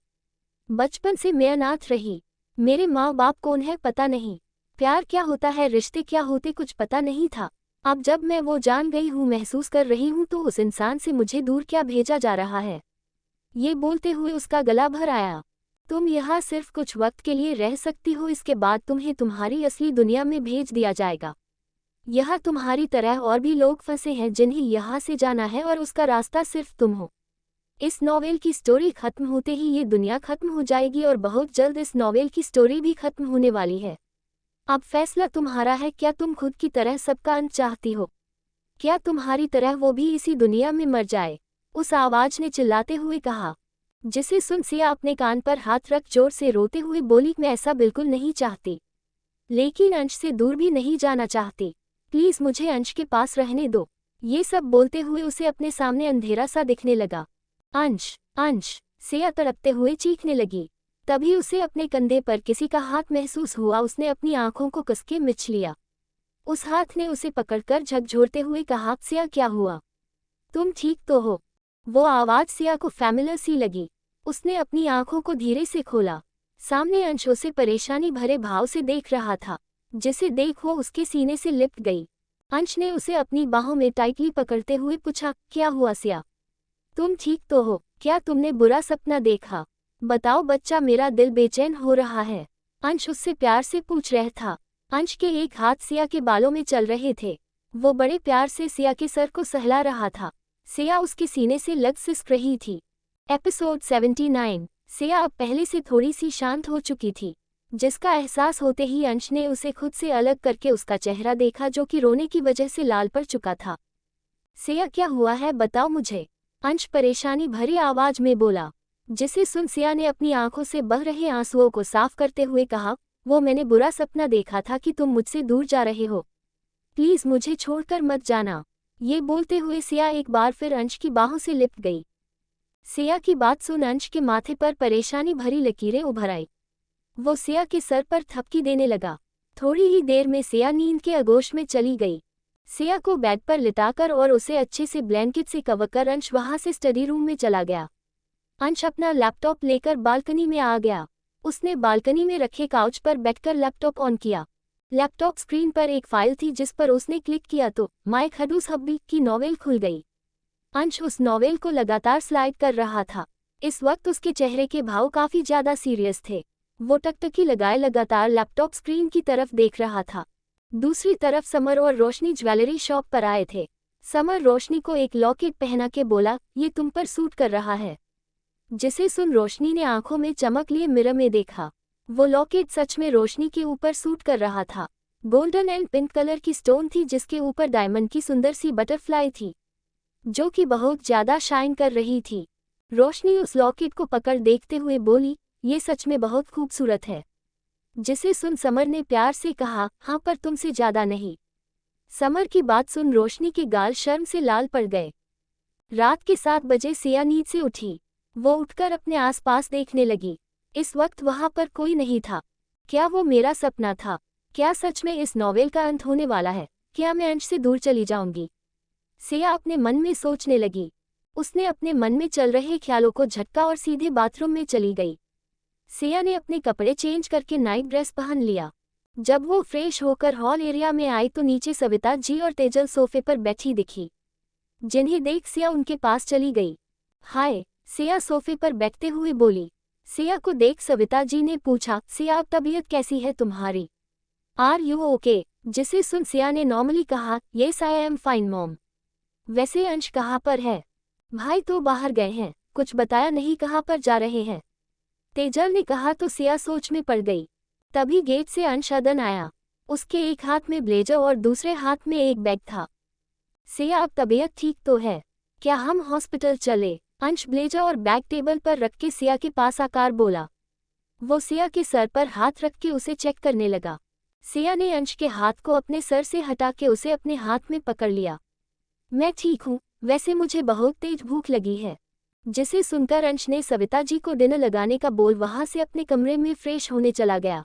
बचपन से मैं अनाथ रही, मेरे माँ बाप कौन है पता नहीं, प्यार क्या होता है, रिश्ते क्या होते कुछ पता नहीं था। अब जब मैं वो जान गई हूँ, महसूस कर रही हूँ, तो उस इंसान से मुझे दूर क्या भेजा जा रहा है? ये बोलते हुए उसका गला भर आया। तुम यहाँ सिर्फ कुछ वक्त के लिए रह सकती हो, इसके बाद तुम्हें तुम्हारी असली दुनिया में भेज दिया जाएगा। यहाँ तुम्हारी तरह और भी लोग फंसे हैं जिन्हें यहाँ से जाना है, और उसका रास्ता सिर्फ तुम हो। इस नॉवेल की स्टोरी खत्म होते ही ये दुनिया खत्म हो जाएगी और बहुत जल्द इस नॉवेल की स्टोरी भी खत्म होने वाली है। अब फैसला तुम्हारा है, क्या तुम खुद की तरह सबका अंत चाहती हो? क्या तुम्हारी तरह वो भी इसी दुनिया में मर जाए? उस आवाज ने चिल्लाते हुए कहा, जिसे सुन सिया अपने कान पर हाथ रख जोर से रोते हुए बोली, मैं ऐसा बिल्कुल नहीं चाहती, लेकिन अंश से दूर भी नहीं जाना चाहती। प्लीज मुझे अंश के पास रहने दो। ये सब बोलते हुए उसे अपने सामने अंधेरा सा दिखने लगा। अंश, अंश, सिया तड़पते हुए चीखने लगी। तभी उसे अपने कंधे पर किसी का हाथ महसूस हुआ। उसने अपनी आंखों को कसके मिच लिया। उस हाथ ने उसे पकड़कर झकझोरते हुए कहा, सिया क्या हुआ? तुम ठीक तो हो? वो आवाज सिया को फैमिलियर सी लगी। उसने अपनी आंखों को धीरे से खोला। सामने अंश उसे परेशानी भरे भाव से देख रहा था, जिसे देख वो उसके सीने से लिपट गई। अंश ने उसे अपनी बाहों में टाइटली पकड़ते हुए पूछा, क्या हुआ सिया? तुम ठीक तो हो? क्या तुमने बुरा सपना देखा? बताओ बच्चा, मेरा दिल बेचैन हो रहा है। अंश उससे प्यार से पूछ रहा था। अंश के एक हाथ सिया के बालों में चल रहे थे। वो बड़े प्यार से सिया के सर को सहला रहा था। सिया उसके सीने से लग सिसक रही थी। एपिसोड 79। सिया अब पहले से थोड़ी सी शांत हो चुकी थी, जिसका एहसास होते ही अंश ने उसे खुद से अलग करके उसका चेहरा देखा, जो कि रोने की वजह से लाल पड़ चुका था। सिया क्या हुआ है, बताओ मुझे, अंश परेशानी भरी आवाज में बोला। जिसे सुन सिया ने अपनी आंखों से बह रहे आंसुओं को साफ करते हुए कहा, वो मैंने बुरा सपना देखा था कि तुम मुझसे दूर जा रहे हो। प्लीज मुझे छोड़कर मत जाना। ये बोलते हुए सिया एक बार फिर अंश की बाहों से लिपट गई। सिया की बात सुन अंश के माथे पर परेशानी भरी लकीरें उभर आई। वो सिया के सर पर थपकी देने लगा। थोड़ी ही देर में सिया नींद के आगोश में चली गई। सिया को बेड पर लिटाकर और उसे अच्छे से ब्लैंकेट से कवर कर अंश वहां से स्टडी रूम में चला गया। अंश अपना लैपटॉप लेकर बालकनी में आ गया। उसने बालकनी में रखे काउच पर बैठकर लैपटॉप ऑन किया। लैपटॉप स्क्रीन पर एक फाइल थी, जिस पर उसने क्लिक किया तो माइक हडूस हब्बी की नॉवेल खुल गई। अंश उस नॉवेल को लगातार स्लाइड कर रहा था। इस वक्त उसके चेहरे के भाव काफी ज्यादा सीरियस थे। वो टकटकी लगाए लगातार लैपटॉप स्क्रीन की तरफ देख रहा था। दूसरी तरफ समर और रोशनी ज्वेलरी शॉप पर आए थे। समर रोशनी को एक लॉकेट पहना के बोला, ये तुम पर सूट कर रहा है। जिसे सुन रोशनी ने आंखों में चमक लिए मिरर में देखा। वो लॉकेट सच में रोशनी के ऊपर सूट कर रहा था। गोल्डन एंड पिंक कलर की स्टोन थी, जिसके ऊपर डायमंड की सुंदर सी बटरफ्लाई थी, जो कि बहुत ज्यादा शाइन कर रही थी। रोशनी उस लॉकेट को पकड़ देखते हुए बोली, ये सच में बहुत खूबसूरत है। जिसे सुन समर ने प्यार से कहा, हाँ पर तुमसे ज्यादा नहीं। समर की बात सुन रोशनी के गाल शर्म से लाल पड़ गए। रात के 7 बजे सिया नींद से उठी। वो उठकर अपने आसपास देखने लगी। इस वक्त वहां पर कोई नहीं था। क्या वो मेरा सपना था? क्या सच में इस नॉवेल का अंत होने वाला है? क्या मैं अंश से दूर चली जाऊंगी? सिया अपने मन में सोचने लगी। उसने अपने मन में चल रहे ख्यालों को झटका और सीधे बाथरूम में चली गई। सिया ने अपने कपड़े चेंज करके नाइट ड्रेस पहन लिया। जब वो फ्रेश होकर हॉल एरिया में आई तो नीचे सविता जी और तेजल सोफे पर बैठी दिखी, जिन्हें देख सिया उनके पास चली गई। हाय, सिया सोफे पर बैठते हुए बोली। सिया को देख सविता जी ने पूछा, सिया अब तबीयत कैसी है तुम्हारी? Are you okay? जिसे सुन सिया ने नॉर्मली कहा, yes I am fine mom. वैसे अंश कहाँ पर है? भाई तो बाहर गए हैं, कुछ बताया नहीं कहाँ पर जा रहे हैं। तेजल ने कहा तो सिया सोच में पड़ गई। तभी गेट से अंश अदन आया। उसके एक हाथ में ब्लेजर और दूसरे हाथ में एक बैग था। सिया अब तबीयत ठीक तो है? क्या हम हॉस्पिटल चले? अंश ब्लेजर और बैग टेबल पर रख के सिया के पास आकर बोला। वो सिया के सर पर हाथ रख के उसे चेक करने लगा। सिया ने अंश के हाथ को अपने सर से हटा के उसे अपने हाथ में पकड़ लिया। मैं ठीक हूँ, वैसे मुझे बहुत तेज भूख लगी है। जिसे सुनकर अंश ने सविता जी को डिनर लगाने का बोल वहां से अपने कमरे में फ्रेश होने चला गया।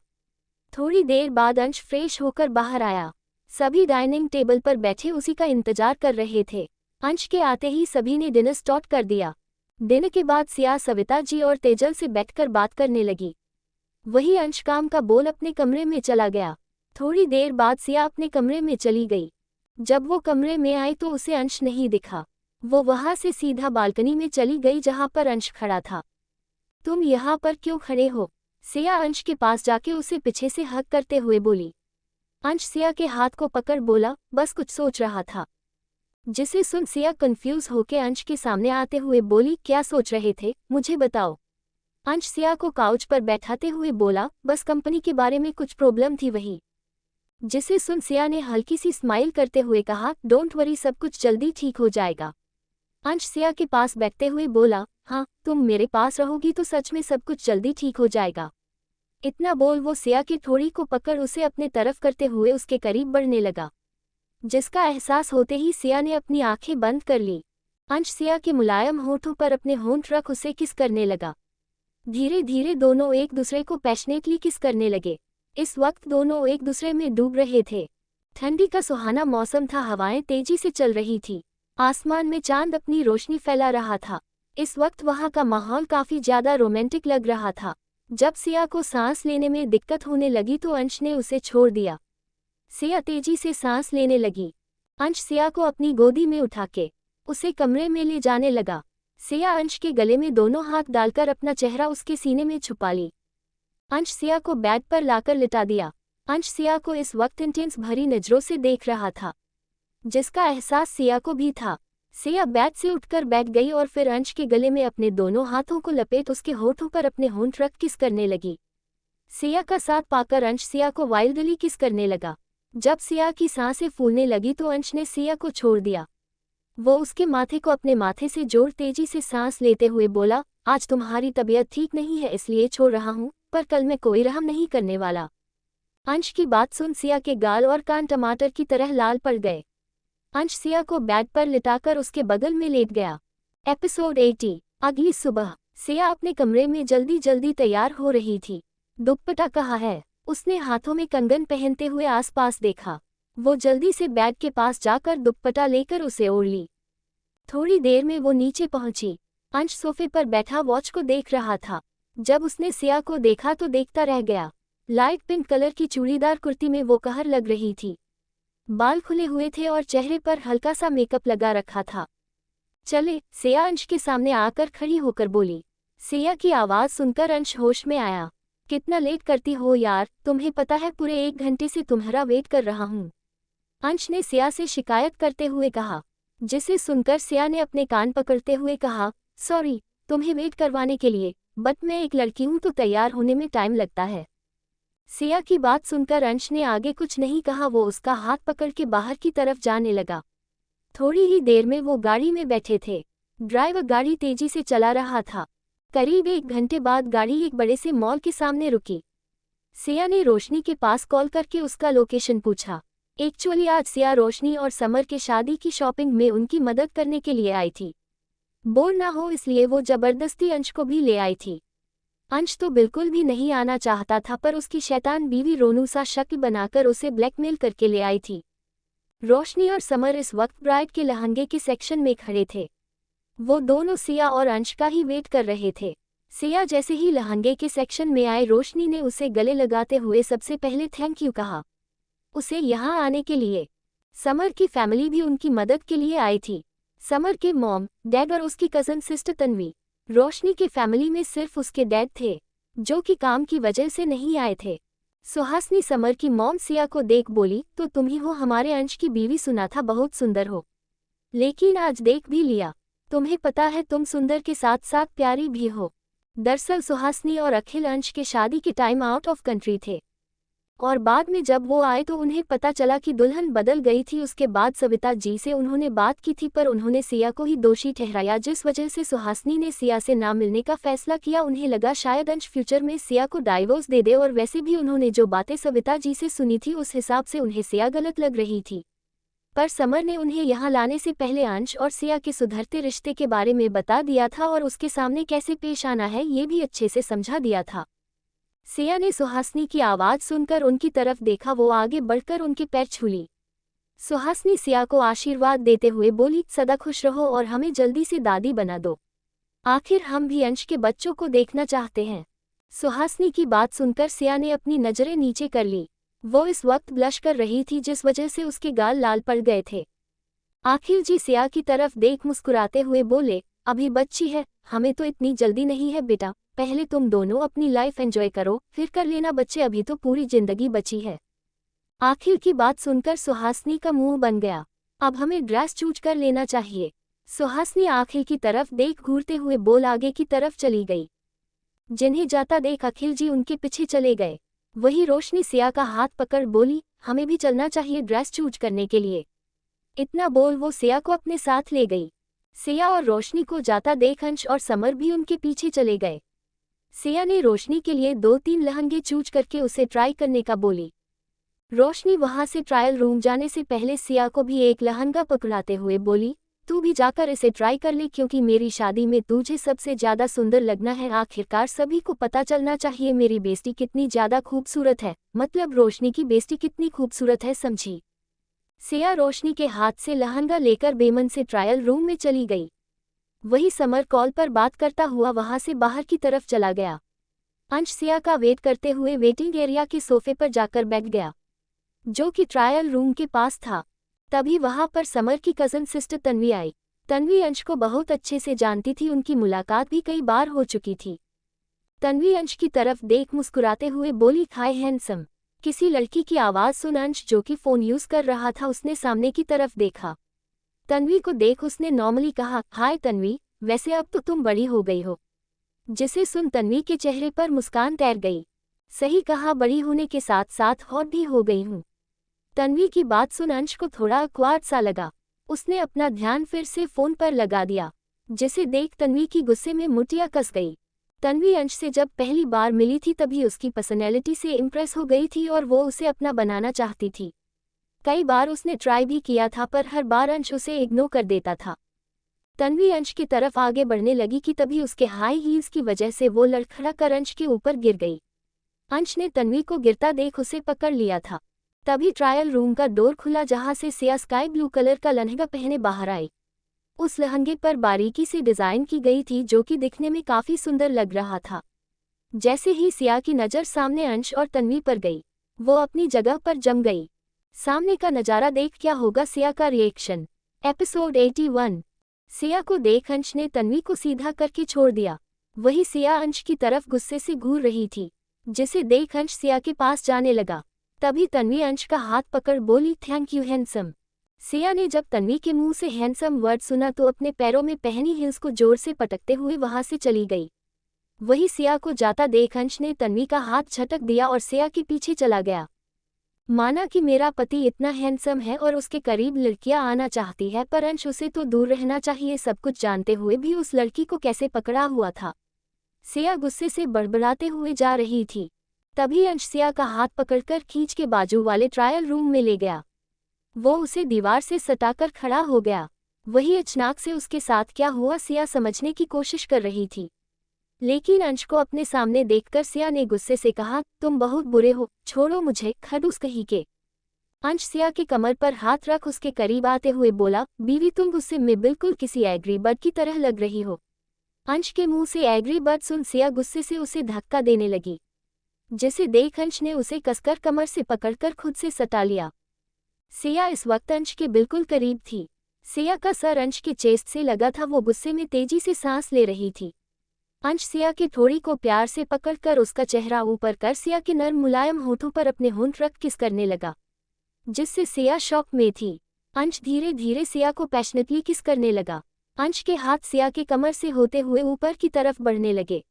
थोड़ी देर बाद अंश फ्रेश होकर बाहर आया। सभी डाइनिंग टेबल पर बैठे उसी का इंतजार कर रहे थे। अंश के आते ही सभी ने डिनर स्टार्ट कर दिया। डिनर के बाद सिया सविता जी और तेजल से बैठकर बात करने लगी। वही अंश काम का बोल अपने कमरे में चला गया। थोड़ी देर बाद सिया अपने कमरे में चली गई। जब वो कमरे में आई तो उसे अंश नहीं दिखा। वो वहां से सीधा बालकनी में चली गई जहां पर अंश खड़ा था। तुम यहाँ पर क्यों खड़े हो? सिया अंश के पास जाके उसे पीछे से हग करते हुए बोली। अंश सिया के हाथ को पकड़ बोला, बस कुछ सोच रहा था। जिसे सुन सिया कंफ्यूज होकर अंश के सामने आते हुए बोली, क्या सोच रहे थे, मुझे बताओ। अंश सिया को काउच पर बैठाते हुए बोला, बस कंपनी के बारे में कुछ प्रॉब्लम थी वही। जिसे सुन सिया ने हल्की सी स्माइल करते हुए कहा, डोंट वरी, सब कुछ जल्दी ठीक हो जाएगा। अंश सिया के पास बैठते हुए बोला, हाँ, तुम मेरे पास रहोगी तो सच में सब कुछ जल्दी ठीक हो जाएगा। इतना बोल वो सिया की थोड़ी को पकड़ उसे अपने तरफ करते हुए उसके करीब बढ़ने लगा, जिसका एहसास होते ही सिया ने अपनी आंखें बंद कर ली। अंश सिया के मुलायम होठों पर अपने होंठ रख उसे किस करने लगा। धीरे धीरे दोनों एक दूसरे को पैशनेटली किस करने लगे। इस वक्त दोनों एक दूसरे में डूब रहे थे। ठंडी का सुहाना मौसम था, हवाएं तेजी से चल रही थी, आसमान में चांद अपनी रोशनी फैला रहा था। इस वक्त वहां का माहौल काफी ज्यादा रोमांटिक लग रहा था। जब सिया को सांस लेने में दिक्कत होने लगी तो अंश ने उसे छोड़ दिया। सिया तेजी से सांस लेने लगी। अंश सिया को अपनी गोदी में उठा के उसे कमरे में ले जाने लगा। सिया अंश के गले में दोनों हाथ डालकर अपना चेहरा उसके सीने में छुपा ली। अंश सिया को बेड पर लाकर लिटा दिया। अंश सिया को इस वक्त इंटेंस भरी नजरों से देख रहा था, जिसका एहसास सिया को भी था। सिया बेड से उठकर बैठ गई और फिर अंश के गले में अपने दोनों हाथों को लपेट उसके होठों पर अपने होंठ रख किस करने लगी। सिया का साथ पाकर अंश सिया को वाइल्डली किस करने लगा। जब सिया की सांसें फूलने लगी तो अंश ने सिया को छोड़ दिया। वो उसके माथे को अपने माथे से जोड़ तेजी से सांस लेते हुए बोला, आज तुम्हारी तबीयत ठीक नहीं है इसलिए छोड़ रहा हूँ, पर कल मैं कोई रहम नहीं करने वाला। अंश की बात सुन सिया के गाल और कान टमाटर की तरह लाल पड़ गए। अंश सिया को बेड पर लिटाकर उसके बगल में लेट गया। एपिसोड 80। अगली सुबह सिया अपने कमरे में जल्दी जल्दी तैयार हो रही थी। दुपट्टा कहाँ है? उसने हाथों में कंगन पहनते हुए आसपास देखा। वो जल्दी से बेड के पास जाकर दुपट्टा लेकर उसे ओढ़ ली। थोड़ी देर में वो नीचे पहुंची। अंश सोफे पर बैठा वॉच को देख रहा था। जब उसने सिया को देखा तो देखता रह गया। लाइट पिंक कलर की चूड़ीदार कुर्ती में वो कहर लग रही थी। बाल खुले हुए थे और चेहरे पर हल्का सा मेकअप लगा रखा था। चले, सिया अंश के सामने आकर खड़ी होकर बोली। सिया की आवाज़ सुनकर अंश होश में आया। कितना लेट करती हो यार, तुम्हें पता है पूरे 1 घंटे से तुम्हारा वेट कर रहा हूँ। अंश ने सिया से शिकायत करते हुए कहा, जिसे सुनकर सिया ने अपने कान पकड़ते हुए कहा, सॉरी तुम्हें वेट करवाने के लिए, बट मैं एक लड़की हूँ तो तैयार होने में टाइम लगता है। सिया की बात सुनकर अंश ने आगे कुछ नहीं कहा। वो उसका हाथ पकड़ के बाहर की तरफ जाने लगा। थोड़ी ही देर में वो गाड़ी में बैठे थे। ड्राइवर गाड़ी तेजी से चला रहा था। करीब 1 घंटे बाद गाड़ी एक बड़े से मॉल के सामने रुकी। सिया ने रोशनी के पास कॉल करके उसका लोकेशन पूछा। एक्चुअली आज सिया रोशनी और समर के शादी की शॉपिंग में उनकी मदद करने के लिए आई थी। बोर ना हो इसलिए वो जबरदस्ती अंश को भी ले आई थी। अंश तो बिल्कुल भी नहीं आना चाहता था, पर उसकी शैतान बीवी रोनू सा शक्ल बनाकर उसे ब्लैकमेल करके ले आई थी। रोशनी और समर इस वक्त ब्राइड के लहंगे के सेक्शन में खड़े थे। वो दोनों सिया और अंश का ही वेट कर रहे थे। सिया जैसे ही लहंगे के सेक्शन में आए, रोशनी ने उसे गले लगाते हुए सबसे पहले थैंक यू कहा उसे यहाँ आने के लिए। समर की फैमिली भी उनकी मदद के लिए आई थी। समर के मॉम, डैड और उसकी कज़न सिस्टर तन्वी। रोशनी के फैमिली में सिर्फ उसके डैड थे, जो कि काम की वजह से नहीं आए थे। सुहासनी समर की मॉम सिया को देख बोली, तो तुम ही हो हमारे अंश की बीवी, सुना था बहुत सुंदर हो, लेकिन आज देख भी लिया। तुम्हें पता है तुम सुंदर के साथ साथ प्यारी भी हो। दरअसल सुहासनी और अखिल अंश के शादी के टाइम आउट ऑफ कंट्री थे, और बाद में जब वो आए तो उन्हें पता चला कि दुल्हन बदल गई थी। उसके बाद सविता जी से उन्होंने बात की थी, पर उन्होंने सिया को ही दोषी ठहराया, जिस वजह से सुहासनी ने सिया से ना मिलने का फैसला किया। उन्हें लगा शायद अंश फ्यूचर में सिया को डाइवोर्स दे दे, और वैसे भी उन्होंने जो बातें सविता जी से सुनी थी उस हिसाब से उन्हें सिया गलत लग रही थी। पर समर ने उन्हें यहाँ लाने से पहले अंश और सिया के सुधरते रिश्ते के बारे में बता दिया था, और उसके सामने कैसे पेश आना है ये भी अच्छे से समझा दिया था। सिया ने सुहासनी की आवाज़ सुनकर उनकी तरफ देखा। वो आगे बढ़कर उनके पैर छू ली। सुहासनी सिया को आशीर्वाद देते हुए बोली, सदा खुश रहो और हमें जल्दी से दादी बना दो, आखिर हम भी अंश के बच्चों को देखना चाहते हैं। सुहासनी की बात सुनकर सिया ने अपनी नज़रें नीचे कर ली। वो इस वक्त ब्लश कर रही थी, जिस वजह से उसके गाल लाल पड़ गए थे। आखिर जी सिया की तरफ देख मुस्कुराते हुए बोले, अभी बच्ची है, हमें तो इतनी जल्दी नहीं है बेटा, पहले तुम दोनों अपनी लाइफ एंजॉय करो, फिर कर लेना बच्चे, अभी तो पूरी जिंदगी बची है। आखिर की बात सुनकर सुहासनी का मुंह बन गया। अब हमें ड्रेस चूज कर लेना चाहिए। सुहासिनी अखिल की तरफ देख घूरते हुए बोल आगे की तरफ चली गई। जिन्हें जाता देख अखिल जी उनके पीछे चले गए। वही रोशनी सिया का हाथ पकड़ बोली, हमें भी चलना चाहिए ड्रेस चूज करने के लिए। इतना बोल वो सिया को अपने साथ ले गई। सिया और रोशनी को जाता देख अंश और समर भी उनके पीछे चले गए। सिया ने रोशनी के लिए 2-3 लहंगे चूज करके उसे ट्राई करने का बोली। रोशनी वहां से ट्रायल रूम जाने से पहले सिया को भी एक लहंगा पकड़ाते हुए बोली, तू भी जाकर इसे ट्राई कर ले क्योंकि मेरी शादी में तुझे सबसे ज्यादा सुंदर लगना है। आखिरकार सभी को पता चलना चाहिए मेरी बेस्टी कितनी ज्यादा खूबसूरत है, मतलब रोशनी की बेस्टी कितनी खूबसूरत है, समझी। सिया रोशनी के हाथ से लहंगा लेकर बेमन से ट्रायल रूम में चली गई। वही समर कॉल पर बात करता हुआ वहां से बाहर की तरफ चला गया। अंश सिया का वेट करते हुए वेटिंग एरिया के सोफे पर जाकर बैठ गया, जो कि ट्रायल रूम के पास था। तभी वहां पर समर की कजन सिस्टर तन्वी आई। तन्वी अंश को बहुत अच्छे से जानती थी, उनकी मुलाकात भी कई बार हो चुकी थी। तन्वी अंश की तरफ देख मुस्कुराते हुए बोली, हाय हैंडसम। किसी लड़की की आवाज़ सुन अंश जो कि फ़ोन यूज़ कर रहा था उसने सामने की तरफ देखा। तन्वी को देख उसने नॉर्मली कहा, हाय तन्वी, वैसे अब तो तुम बड़ी हो गई हो। जिसे सुन तन्वी के चेहरे पर मुस्कान तैर गई। सही कहा, बड़ी होने के साथ साथ हॉट भी हो गई हूँ। तन्वी की बात सुन अंश को थोड़ा अक्वार्ड सा लगा। उसने अपना ध्यान फिर से फ़ोन पर लगा दिया, जिसे देख तन्वी की गुस्से में मुठियाँ कस गई। तन्वी अंश से जब पहली बार मिली थी तभी उसकी पर्सनैलिटी से इम्प्रेस हो गई थी और वो उसे अपना बनाना चाहती थी। कई बार उसने ट्राई भी किया था पर हर बार अंश उसे इग्नोर कर देता था। तन्वी अंश की तरफ आगे बढ़ने लगी कि तभी उसके हाई हील्स की वजह से वो लड़खड़ा कर अंश के ऊपर गिर गई। अंश ने तन्वी को गिरता देख उसे पकड़ लिया था। तभी ट्रायल रूम का डोर खुला जहां से सिया स्काई ब्लू कलर का लहंगा पहने बाहर आई। उस लहंगे पर बारीकी से डिज़ाइन की गई थी जो कि दिखने में काफ़ी सुंदर लग रहा था। जैसे ही सिया की नज़र सामने अंश और तन्वी पर गई, वो अपनी जगह पर जम गई। सामने का नज़ारा देख क्या होगा सिया का रिएक्शन। एपिसोड 81। सिया को देख अंश ने तन्वी को सीधा करके छोड़ दिया। वही सिया अंश की तरफ गुस्से से घूर रही थी, जिसे देख अंश सिया के पास जाने लगा। तभी तन्वी अंश का हाथ पकड़ बोली, थैंक यू हैंडसम। सिया ने जब तन्वी के मुंह से हैंडसम वर्ड सुना तो अपने पैरों में पहनी हील्स को जोर से पटकते हुए वहां से चली गई। वही सिया को जाता देख अंश ने तन्वी का हाथ झटक दिया और सिया के पीछे चला गया। माना कि मेरा पति इतना हैंडसम है और उसके करीब लड़कियां आना चाहती है, पर अंश उसे तो दूर रहना चाहिए। सब कुछ जानते हुए भी उस लड़की को कैसे पकड़ा हुआ था। सिया गुस्से से बड़बड़ाते हुए जा रही थी। तभी अंश सिया का हाथ पकड़कर खींच के बाजू वाले ट्रायल रूम में ले गया। वो उसे दीवार से सटाकर खड़ा हो गया। वही अचानक से उसके साथ क्या हुआ सिया समझने की कोशिश कर रही थी, लेकिन अंश को अपने सामने देखकर सिया ने गुस्से से कहा, तुम बहुत बुरे हो, छोड़ो मुझे, खड़ूस कहीं के। अंश सिया के कमर पर हाथ रख उसके करीब आते हुए बोला, बीवी तुम गुस्से में बिल्कुल किसी एग्री बर्ड की तरह लग रही हो। अंश के मुंह से एग्री बर्ड सुन सिया गुस्से से उसे धक्का देने लगी, जिसे देख अंश ने उसे कसकर कमर से पकड़कर खुद से सटा लिया। सिया इस वक्त अंश के बिल्कुल करीब थी। सिया का सर अंश के चेस्ट से लगा था। वो गुस्से में तेजी से सांस ले रही थी। अंश सिया की थोड़ी को प्यार से पकड़कर उसका चेहरा ऊपर कर सिया के नर्म मुलायम होठों पर अपने होंठ रख किस करने लगा, जिससे सिया शॉक में थी। अंश धीरे धीरे सिया को पैशनेटली किस करने लगा। अंश के हाथ सिया के कमर से होते हुए ऊपर की तरफ बढ़ने लगे,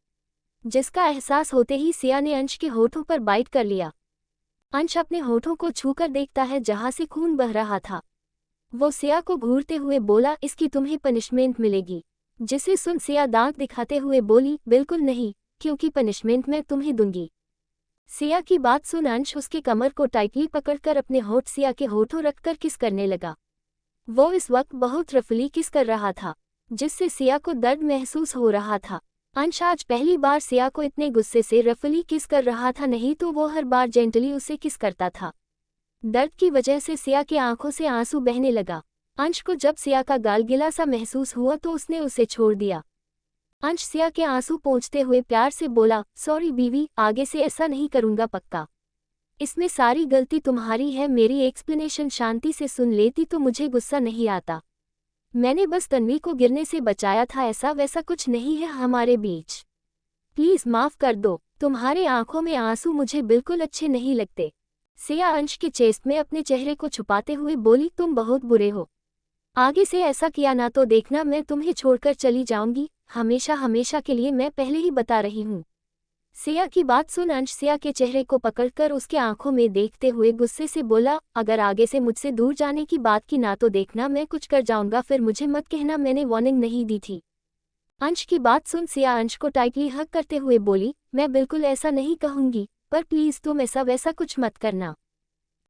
जिसका एहसास होते ही सिया ने अंश के होठों पर बाइट कर लिया। अंश अपने होठों को छूकर देखता है जहां से खून बह रहा था। वो सिया को घूरते हुए बोला, इसकी तुम्हें पनिशमेंट मिलेगी। जिसे सुन सिया दांत दिखाते हुए बोली, बिल्कुल नहीं, क्योंकि पनिशमेंट मैं तुम्हें दूंगी। सिया की बात सुन अंश उसके कमर को टाइटली पकड़कर अपने होठ सिया के होठों रखकर किस करने लगा। वो इस वक्त बहुत रफली किस कर रहा था, जिससे सिया को दर्द महसूस हो रहा था। अंश आज पहली बार सिया को इतने गुस्से से रफली किस कर रहा था, नहीं तो वो हर बार जेंटली उसे किस करता था। दर्द की वजह से सिया की आंखों से आंसू बहने लगा। अंश को जब सिया का गाल गिला सा महसूस हुआ तो उसने उसे छोड़ दिया। अंश सिया के आंसू पोंछते हुए प्यार से बोला, सॉरी बीवी, आगे से ऐसा नहीं करूंगा पक्का। इसमें सारी गलती तुम्हारी है। मेरी एक्सप्लेनेशन शांति से सुन लेती तो मुझे गुस्सा नहीं आता। मैंने बस तन्वी को गिरने से बचाया था, ऐसा वैसा कुछ नहीं है हमारे बीच। प्लीज माफ कर दो। तुम्हारे आंखों में आंसू मुझे बिल्कुल अच्छे नहीं लगते। सिया अंश के चेस्ट में अपने चेहरे को छुपाते हुए बोली, तुम बहुत बुरे हो। आगे से ऐसा किया ना तो देखना मैं तुम्हें छोड़कर चली जाऊंगी, हमेशा हमेशा के लिए, मैं पहले ही बता रही हूँ। सिया की बात सुन अंश सिया के चेहरे को पकड़कर उसके आंखों में देखते हुए गुस्से से बोला, अगर आगे से मुझसे दूर जाने की बात की ना तो देखना मैं कुछ कर जाऊंगा, फिर मुझे मत कहना मैंने वार्निंग नहीं दी थी। अंश की बात सुन सिया अंश को टाइटली हग करते हुए बोली, मैं बिल्कुल ऐसा नहीं कहूंगी, पर प्लीज तुम ऐसा वैसा कुछ मत करना।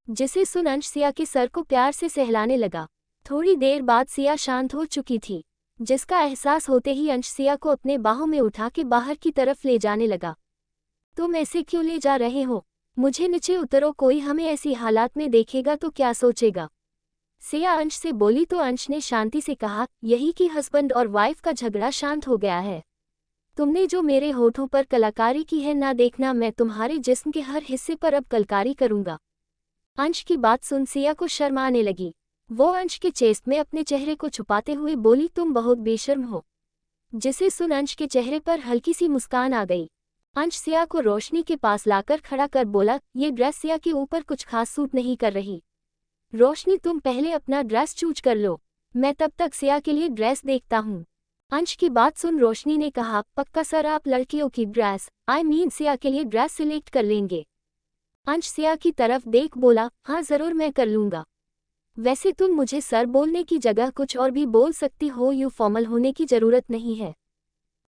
जिसे सुन अंश सिया के सर को प्यार से सहलाने लगा। थोड़ी देर बाद सिया शांत हो चुकी थी, जिसका एहसास होते ही अंश सिया को अपने बाहों में उठा के बाहर की तरफ ले जाने लगा। तुम ऐसे क्यों ले जा रहे हो? मुझे नीचे उतरो, कोई हमें ऐसी हालात में देखेगा तो क्या सोचेगा? सिया अंश से बोली तो अंश ने शांति से कहा, यही कि हस्बैंड और वाइफ का झगड़ा शांत हो गया है। तुमने जो मेरे होठों पर कलाकारी की है ना देखना मैं तुम्हारे जिस्म के हर हिस्से पर अब कलाकारी करूंगा। अंश की बात सुन सिया को शर्म आने लगी। वो अंश के चेस्ट में अपने चेहरे को छुपाते हुए बोली, तुम बहुत बेशर्म हो। जिसे सुन अंश के चेहरे पर हल्की सी मुस्कान आ गई। अंश सिया को रोशनी के पास लाकर खड़ा कर बोला, ये ड्रेस सिया के ऊपर कुछ खास सूट नहीं कर रही। रोशनी तुम पहले अपना ड्रेस चूज कर लो, मैं तब तक सिया के लिए ड्रेस देखता हूँ। अंश की बात सुन रोशनी ने कहा, पक्का सर आप लड़कियों की ड्रेस सिया के लिए ड्रेस सिलेक्ट कर लेंगे? अंश सिया की तरफ देख बोला, हाँ जरूर मैं कर लूँगा। वैसे तुम मुझे सर बोलने की जगह कुछ और भी बोल सकती हो, यू फॉर्मल होने की जरूरत नहीं है।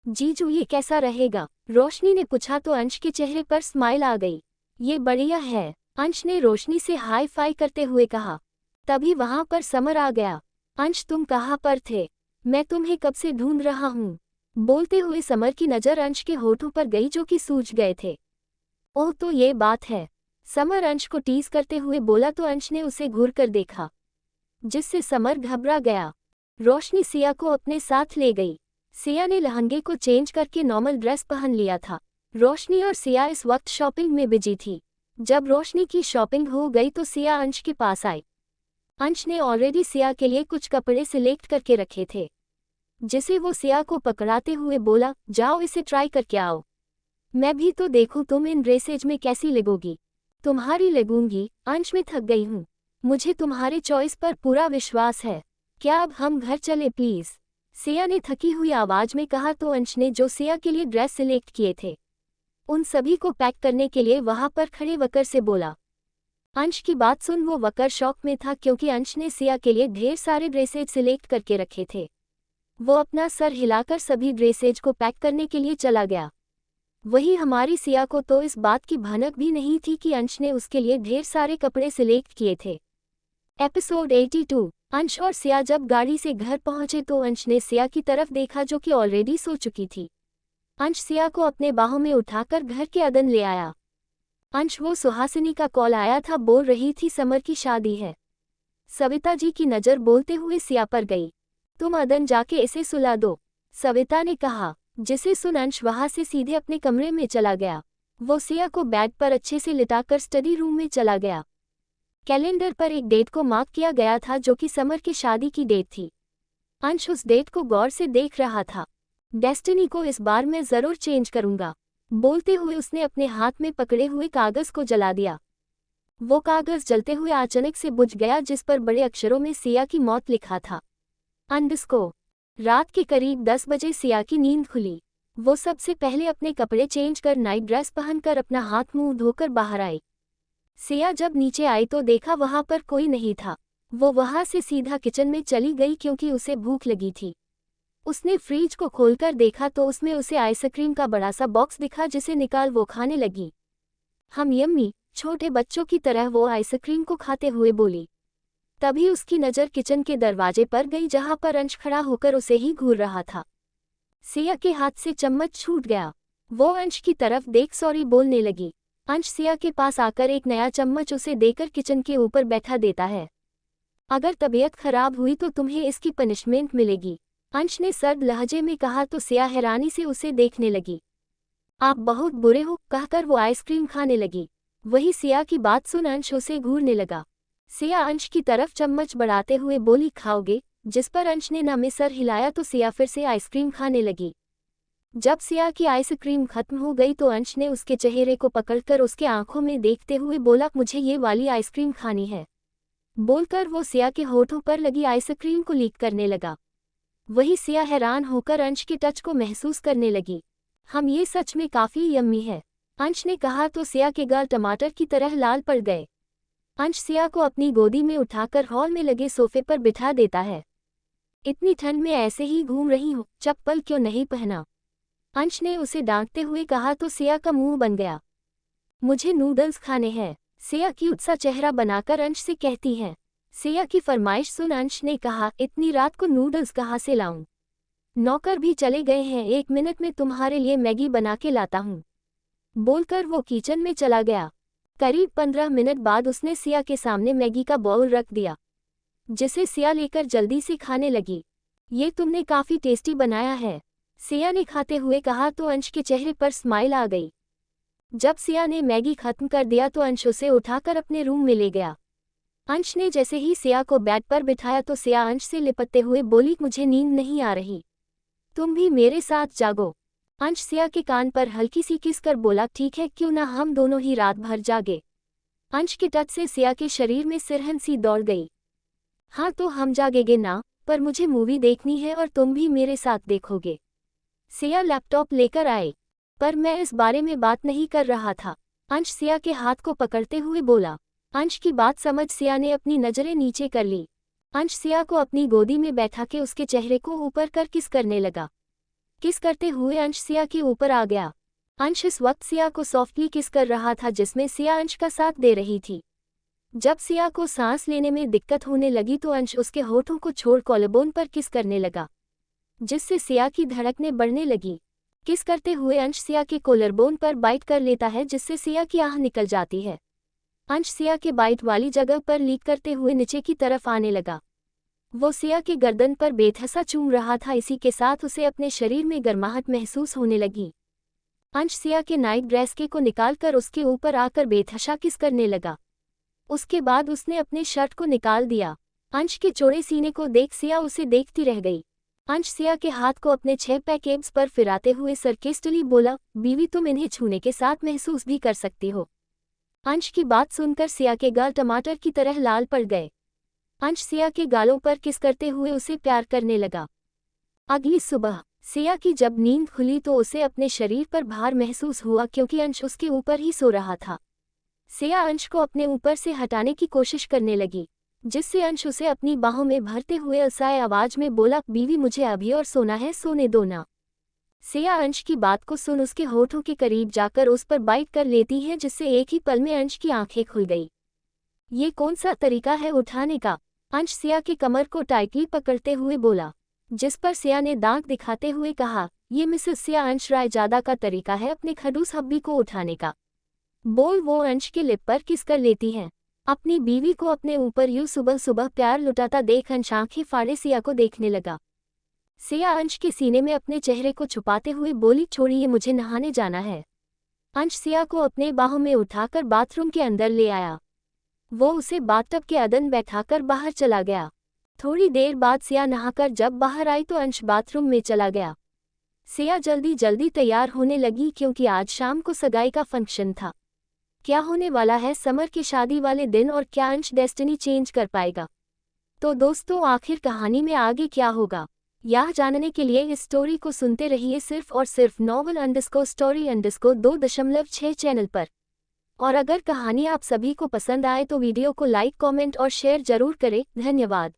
जीजू ये कैसा रहेगा? रोशनी ने पूछा तो अंश के चेहरे पर स्माइल आ गई। ये बढ़िया है, अंश ने रोशनी से हाई फाई करते हुए कहा। तभी वहां पर समर आ गया। अंश तुम कहाँ पर थे? मैं तुम्हें कब से ढूंढ रहा हूँ। बोलते हुए समर की नज़र अंश के होठों पर गई जो कि सूज गए थे। ओह तो ये बात है, समर अंश को टीज करते हुए बोला तो अंश ने उसे घूर कर देखा, जिससे समर घबरा गया। रोशनी सिया को अपने साथ ले गई। सिया ने लहंगे को चेंज करके नॉर्मल ड्रेस पहन लिया था। रोशनी और सिया इस वक्त शॉपिंग में बिजी थी। जब रोशनी की शॉपिंग हो गई तो सिया अंश के पास आई। अंश ने ऑलरेडी सिया के लिए कुछ कपड़े सिलेक्ट करके रखे थे, जिसे वो सिया को पकड़ाते हुए बोला, जाओ इसे ट्राई करके आओ, मैं भी तो देखूं तुम इन ड्रेसेज में कैसी लगोगी। तुम्हारी लगूंगी, अंश में थक गई हूँ, मुझे तुम्हारे चॉइस पर पूरा विश्वास है, क्या अब हम घर चले प्लीज? सिया ने थकी हुई आवाज में कहा तो अंश ने जो सिया के लिए ड्रेस सिलेक्ट किए थे उन सभी को पैक करने के लिए वहां पर खड़े वकर से बोला। अंश की बात सुन वो वकर शॉक में था, क्योंकि अंश ने सिया के लिए ढेर सारे ड्रेसेज सिलेक्ट करके रखे थे। वो अपना सर हिलाकर सभी ड्रेसेज को पैक करने के लिए चला गया। वही हमारी सिया को तो इस बात की भनक भी नहीं थी कि अंश ने उसके लिए ढेर सारे कपड़े सिलेक्ट किए थे। एपिसोड 82। अंश और सिया जब गाड़ी से घर पहुंचे तो अंश ने सिया की तरफ देखा जो कि ऑलरेडी सो चुकी थी। अंश सिया को अपने बाहों में उठाकर घर के अदन ले आया। अंश वो सुहासिनी का कॉल आया था, बोल रही थी समर की शादी है। सविता जी की नज़र बोलते हुए सिया पर गई। तुम अदन जाके इसे सुला दो, सविता ने कहा, जिसे सुन अंश वहां से सीधे अपने कमरे में चला गया। वो सिया को बेड पर अच्छे से लिटाकर स्टडी रूम में चला गया। कैलेंडर पर एक डेट को मार्क किया गया था जो कि समर की शादी की डेट थी। अंश उस डेट को गौर से देख रहा था। डेस्टिनी को इस बार मैं जरूर चेंज करूंगा, बोलते हुए उसने अपने हाथ में पकड़े हुए कागज को जला दिया। वो कागज जलते हुए अचानक से बुझ गया, जिस पर बड़े अक्षरों में सिया की मौत लिखा था। रात के करीब 10 बजे सिया की नींद खुली। वो सबसे पहले अपने कपड़े चेंज कर नाइट ड्रेस पहनकर अपना हाथ मुंह धोकर बाहर आई। सिया जब नीचे आई तो देखा वहां पर कोई नहीं था। वो वहां से सीधा किचन में चली गई क्योंकि उसे भूख लगी थी। उसने फ्रिज को खोलकर देखा तो उसमें उसे आइसक्रीम का बड़ा सा बॉक्स दिखा, जिसे निकाल वो खाने लगी। हम यम्मी, छोटे बच्चों की तरह वो आइसक्रीम को खाते हुए बोली। तभी उसकी नज़र किचन के दरवाजे पर गई, जहां पर अंश खड़ा होकर उसे ही घूर रहा था। सिया के हाथ से चम्मच छूट गया। वो अंश की तरफ देख सॉरी बोलने लगी। अंश सिया के पास आकर एक नया चम्मच उसे देकर किचन के ऊपर बैठा देता है। अगर तबीयत खराब हुई तो तुम्हें इसकी पनिशमेंट मिलेगी, अंश ने सर्द लहजे में कहा तो सिया हैरानी से उसे देखने लगी। आप बहुत बुरे हो, कहकर वो आइसक्रीम खाने लगी। वही सिया की बात सुन अंश उसे घूरने लगा। सिया अंश की तरफ चम्मच बढ़ाते हुए बोली, खाओगे? जिस पर अंश ने न में सर हिलाया तो सिया फिर से आइसक्रीम खाने लगी। जब सिया की आइसक्रीम खत्म हो गई तो अंश ने उसके चेहरे को पकड़कर उसके आंखों में देखते हुए बोला, मुझे ये वाली आइसक्रीम खानी है। बोलकर वो सिया के होठों पर लगी आइसक्रीम को लीक करने लगा। वही सिया हैरान होकर अंश के टच को महसूस करने लगी। ये सच में काफ़ी यम्मी है, अंश ने कहा तो सिया के गाल टमाटर की तरह लाल पड़ गए। अंश सिया को अपनी गोदी में उठाकर हॉल में लगे सोफे पर बिठा देता है। इतनी ठंड में ऐसे ही घूम रही हूँ, चप्पल क्यों नहीं पहना? अंश ने उसे डांटते हुए कहा तो सिया का मुंह बन गया। मुझे नूडल्स खाने हैं, सिया की उत्साह चेहरा बनाकर अंश से कहती है। सिया की फरमाइश सुन अंश ने कहा, इतनी रात को नूडल्स कहाँ से लाऊं? नौकर भी चले गए हैं, 1 मिनट में तुम्हारे लिए मैगी बना के लाता हूँ। बोलकर वो किचन में चला गया। करीब 15 मिनट बाद उसने सिया के सामने मैगी का बाउल रख दिया, जिसे सिया लेकर जल्दी से खाने लगी। ये तुमने काफ़ी टेस्टी बनाया है, सिया ने खाते हुए कहा तो अंश के चेहरे पर स्माइल आ गई। जब सिया ने मैगी खत्म कर दिया तो अंश उसे उठाकर अपने रूम में ले गया। अंश ने जैसे ही सिया को बेड पर बिठाया तो सिया अंश से लिपटते हुए बोली, मुझे नींद नहीं आ रही, तुम भी मेरे साथ जागो। अंश सिया के कान पर हल्की सी किस कर बोला, ठीक है, क्यों ना हम दोनों ही रात भर जागे। अंश के टच से सिया के शरीर में सिरहन सी दौड़ गई। हाँ तो हम जागेंगे ना, पर मुझे मूवी देखनी है और तुम भी मेरे साथ देखोगे। सिया लैपटॉप लेकर आए, पर मैं इस बारे में बात नहीं कर रहा था, अंश सिया के हाथ को पकड़ते हुए बोला। अंश की बात समझ सिया ने अपनी नज़रें नीचे कर ली। अंश सिया को अपनी गोदी में बैठा के उसके चेहरे को ऊपर कर किस करने लगा। किस करते हुए अंश सिया के ऊपर आ गया। अंश इस वक्त सिया को सॉफ्टली किस कर रहा था, जिसमें सिया अंश का साथ दे रही थी। जब सिया को सांस लेने में दिक्कत होने लगी तो अंश उसके होठों को छोड़ कॉलरबोन पर किस करने लगा, जिससे सिया की धड़कनें बढ़ने लगी। किस करते हुए अंश सिया के कॉलरबोन पर बाइट कर लेता है, जिससे सिया की आह निकल जाती है। अंश सिया के बाइट वाली जगह पर लीक करते हुए नीचे की तरफ आने लगा। वो सिया के गर्दन पर बेतहसा चूम रहा था, इसी के साथ उसे अपने शरीर में गर्माहट महसूस होने लगी। अंश सिया के नाइट ड्रेस के को निकालकर उसके ऊपर आकर बेतहसा किस करने लगा। उसके बाद उसने अपने शर्ट को निकाल दिया। अंश के चौड़े सीने को देख सिया उसे देखती रह गई। अंश सिया के हाथ को अपने 6 पैक एब्स पर फिराते हुए सरकेस्टली बोला, बीवी तुम इन्हें छूने के साथ महसूस भी कर सकती हो। अंश की बात सुनकर सिया के गाल टमाटर की तरह लाल पड़ गए। अंश सिया के गालों पर किस करते हुए उसे प्यार करने लगा। अगली सुबह सिया की जब नींद खुली तो उसे अपने शरीर पर भार महसूस हुआ, क्योंकि अंश उसके ऊपर ही सो रहा था। सिया अंश को अपने ऊपर से हटाने की कोशिश करने लगी, जिससे अंश उसे अपनी बाहों में भरते हुए असहाय आवाज में बोला, बीवी मुझे अभी और सोना है, सोने दो ना। सिया अंश की बात को सुन उसके होठों के करीब जाकर उस पर बाइट कर लेती है, जिससे एक ही पल में अंश की आंखें खुल गई। ये कौन सा तरीका है उठाने का? अंश सिया की कमर को टाइटली पकड़ते हुए बोला, जिस पर सिया ने दांत दिखाते हुए कहा, ये मिसेस सिया अंश रायजादा का तरीका है अपने खडूस हब्बी को उठाने का। बोल वो अंश के लिप पर किस कर लेती हैं। अपनी बीवी को अपने ऊपर यूं सुबह सुबह प्यार लुटाता देख अंश आंखें फाड़े सिया को देखने लगा। सिया अंश के सीने में अपने चेहरे को छुपाते हुए बोली, छोड़िए मुझे नहाने जाना है। अंश सिया को अपने बाहों में उठाकर बाथरूम के अंदर ले आया। वो उसे बाथटब के अदन बैठाकर बाहर चला गया। थोड़ी देर बाद सिया नहाकर जब बाहर आई तो अंश बाथरूम में चला गया। सिया जल्दी जल्दी तैयार होने लगी, क्योंकि आज शाम को सगाई का फंक्शन था। क्या होने वाला है समर की शादी वाले दिन, और क्या अंश डेस्टिनी चेंज कर पाएगा? तो दोस्तों आखिर कहानी में आगे क्या होगा, यह जानने के लिए इस स्टोरी को सुनते रहिए सिर्फ और सिर्फ novel_story_2.6 चैनल पर। और अगर कहानी आप सभी को पसंद आए तो वीडियो को लाइक, कमेंट और शेयर जरूर करें। धन्यवाद।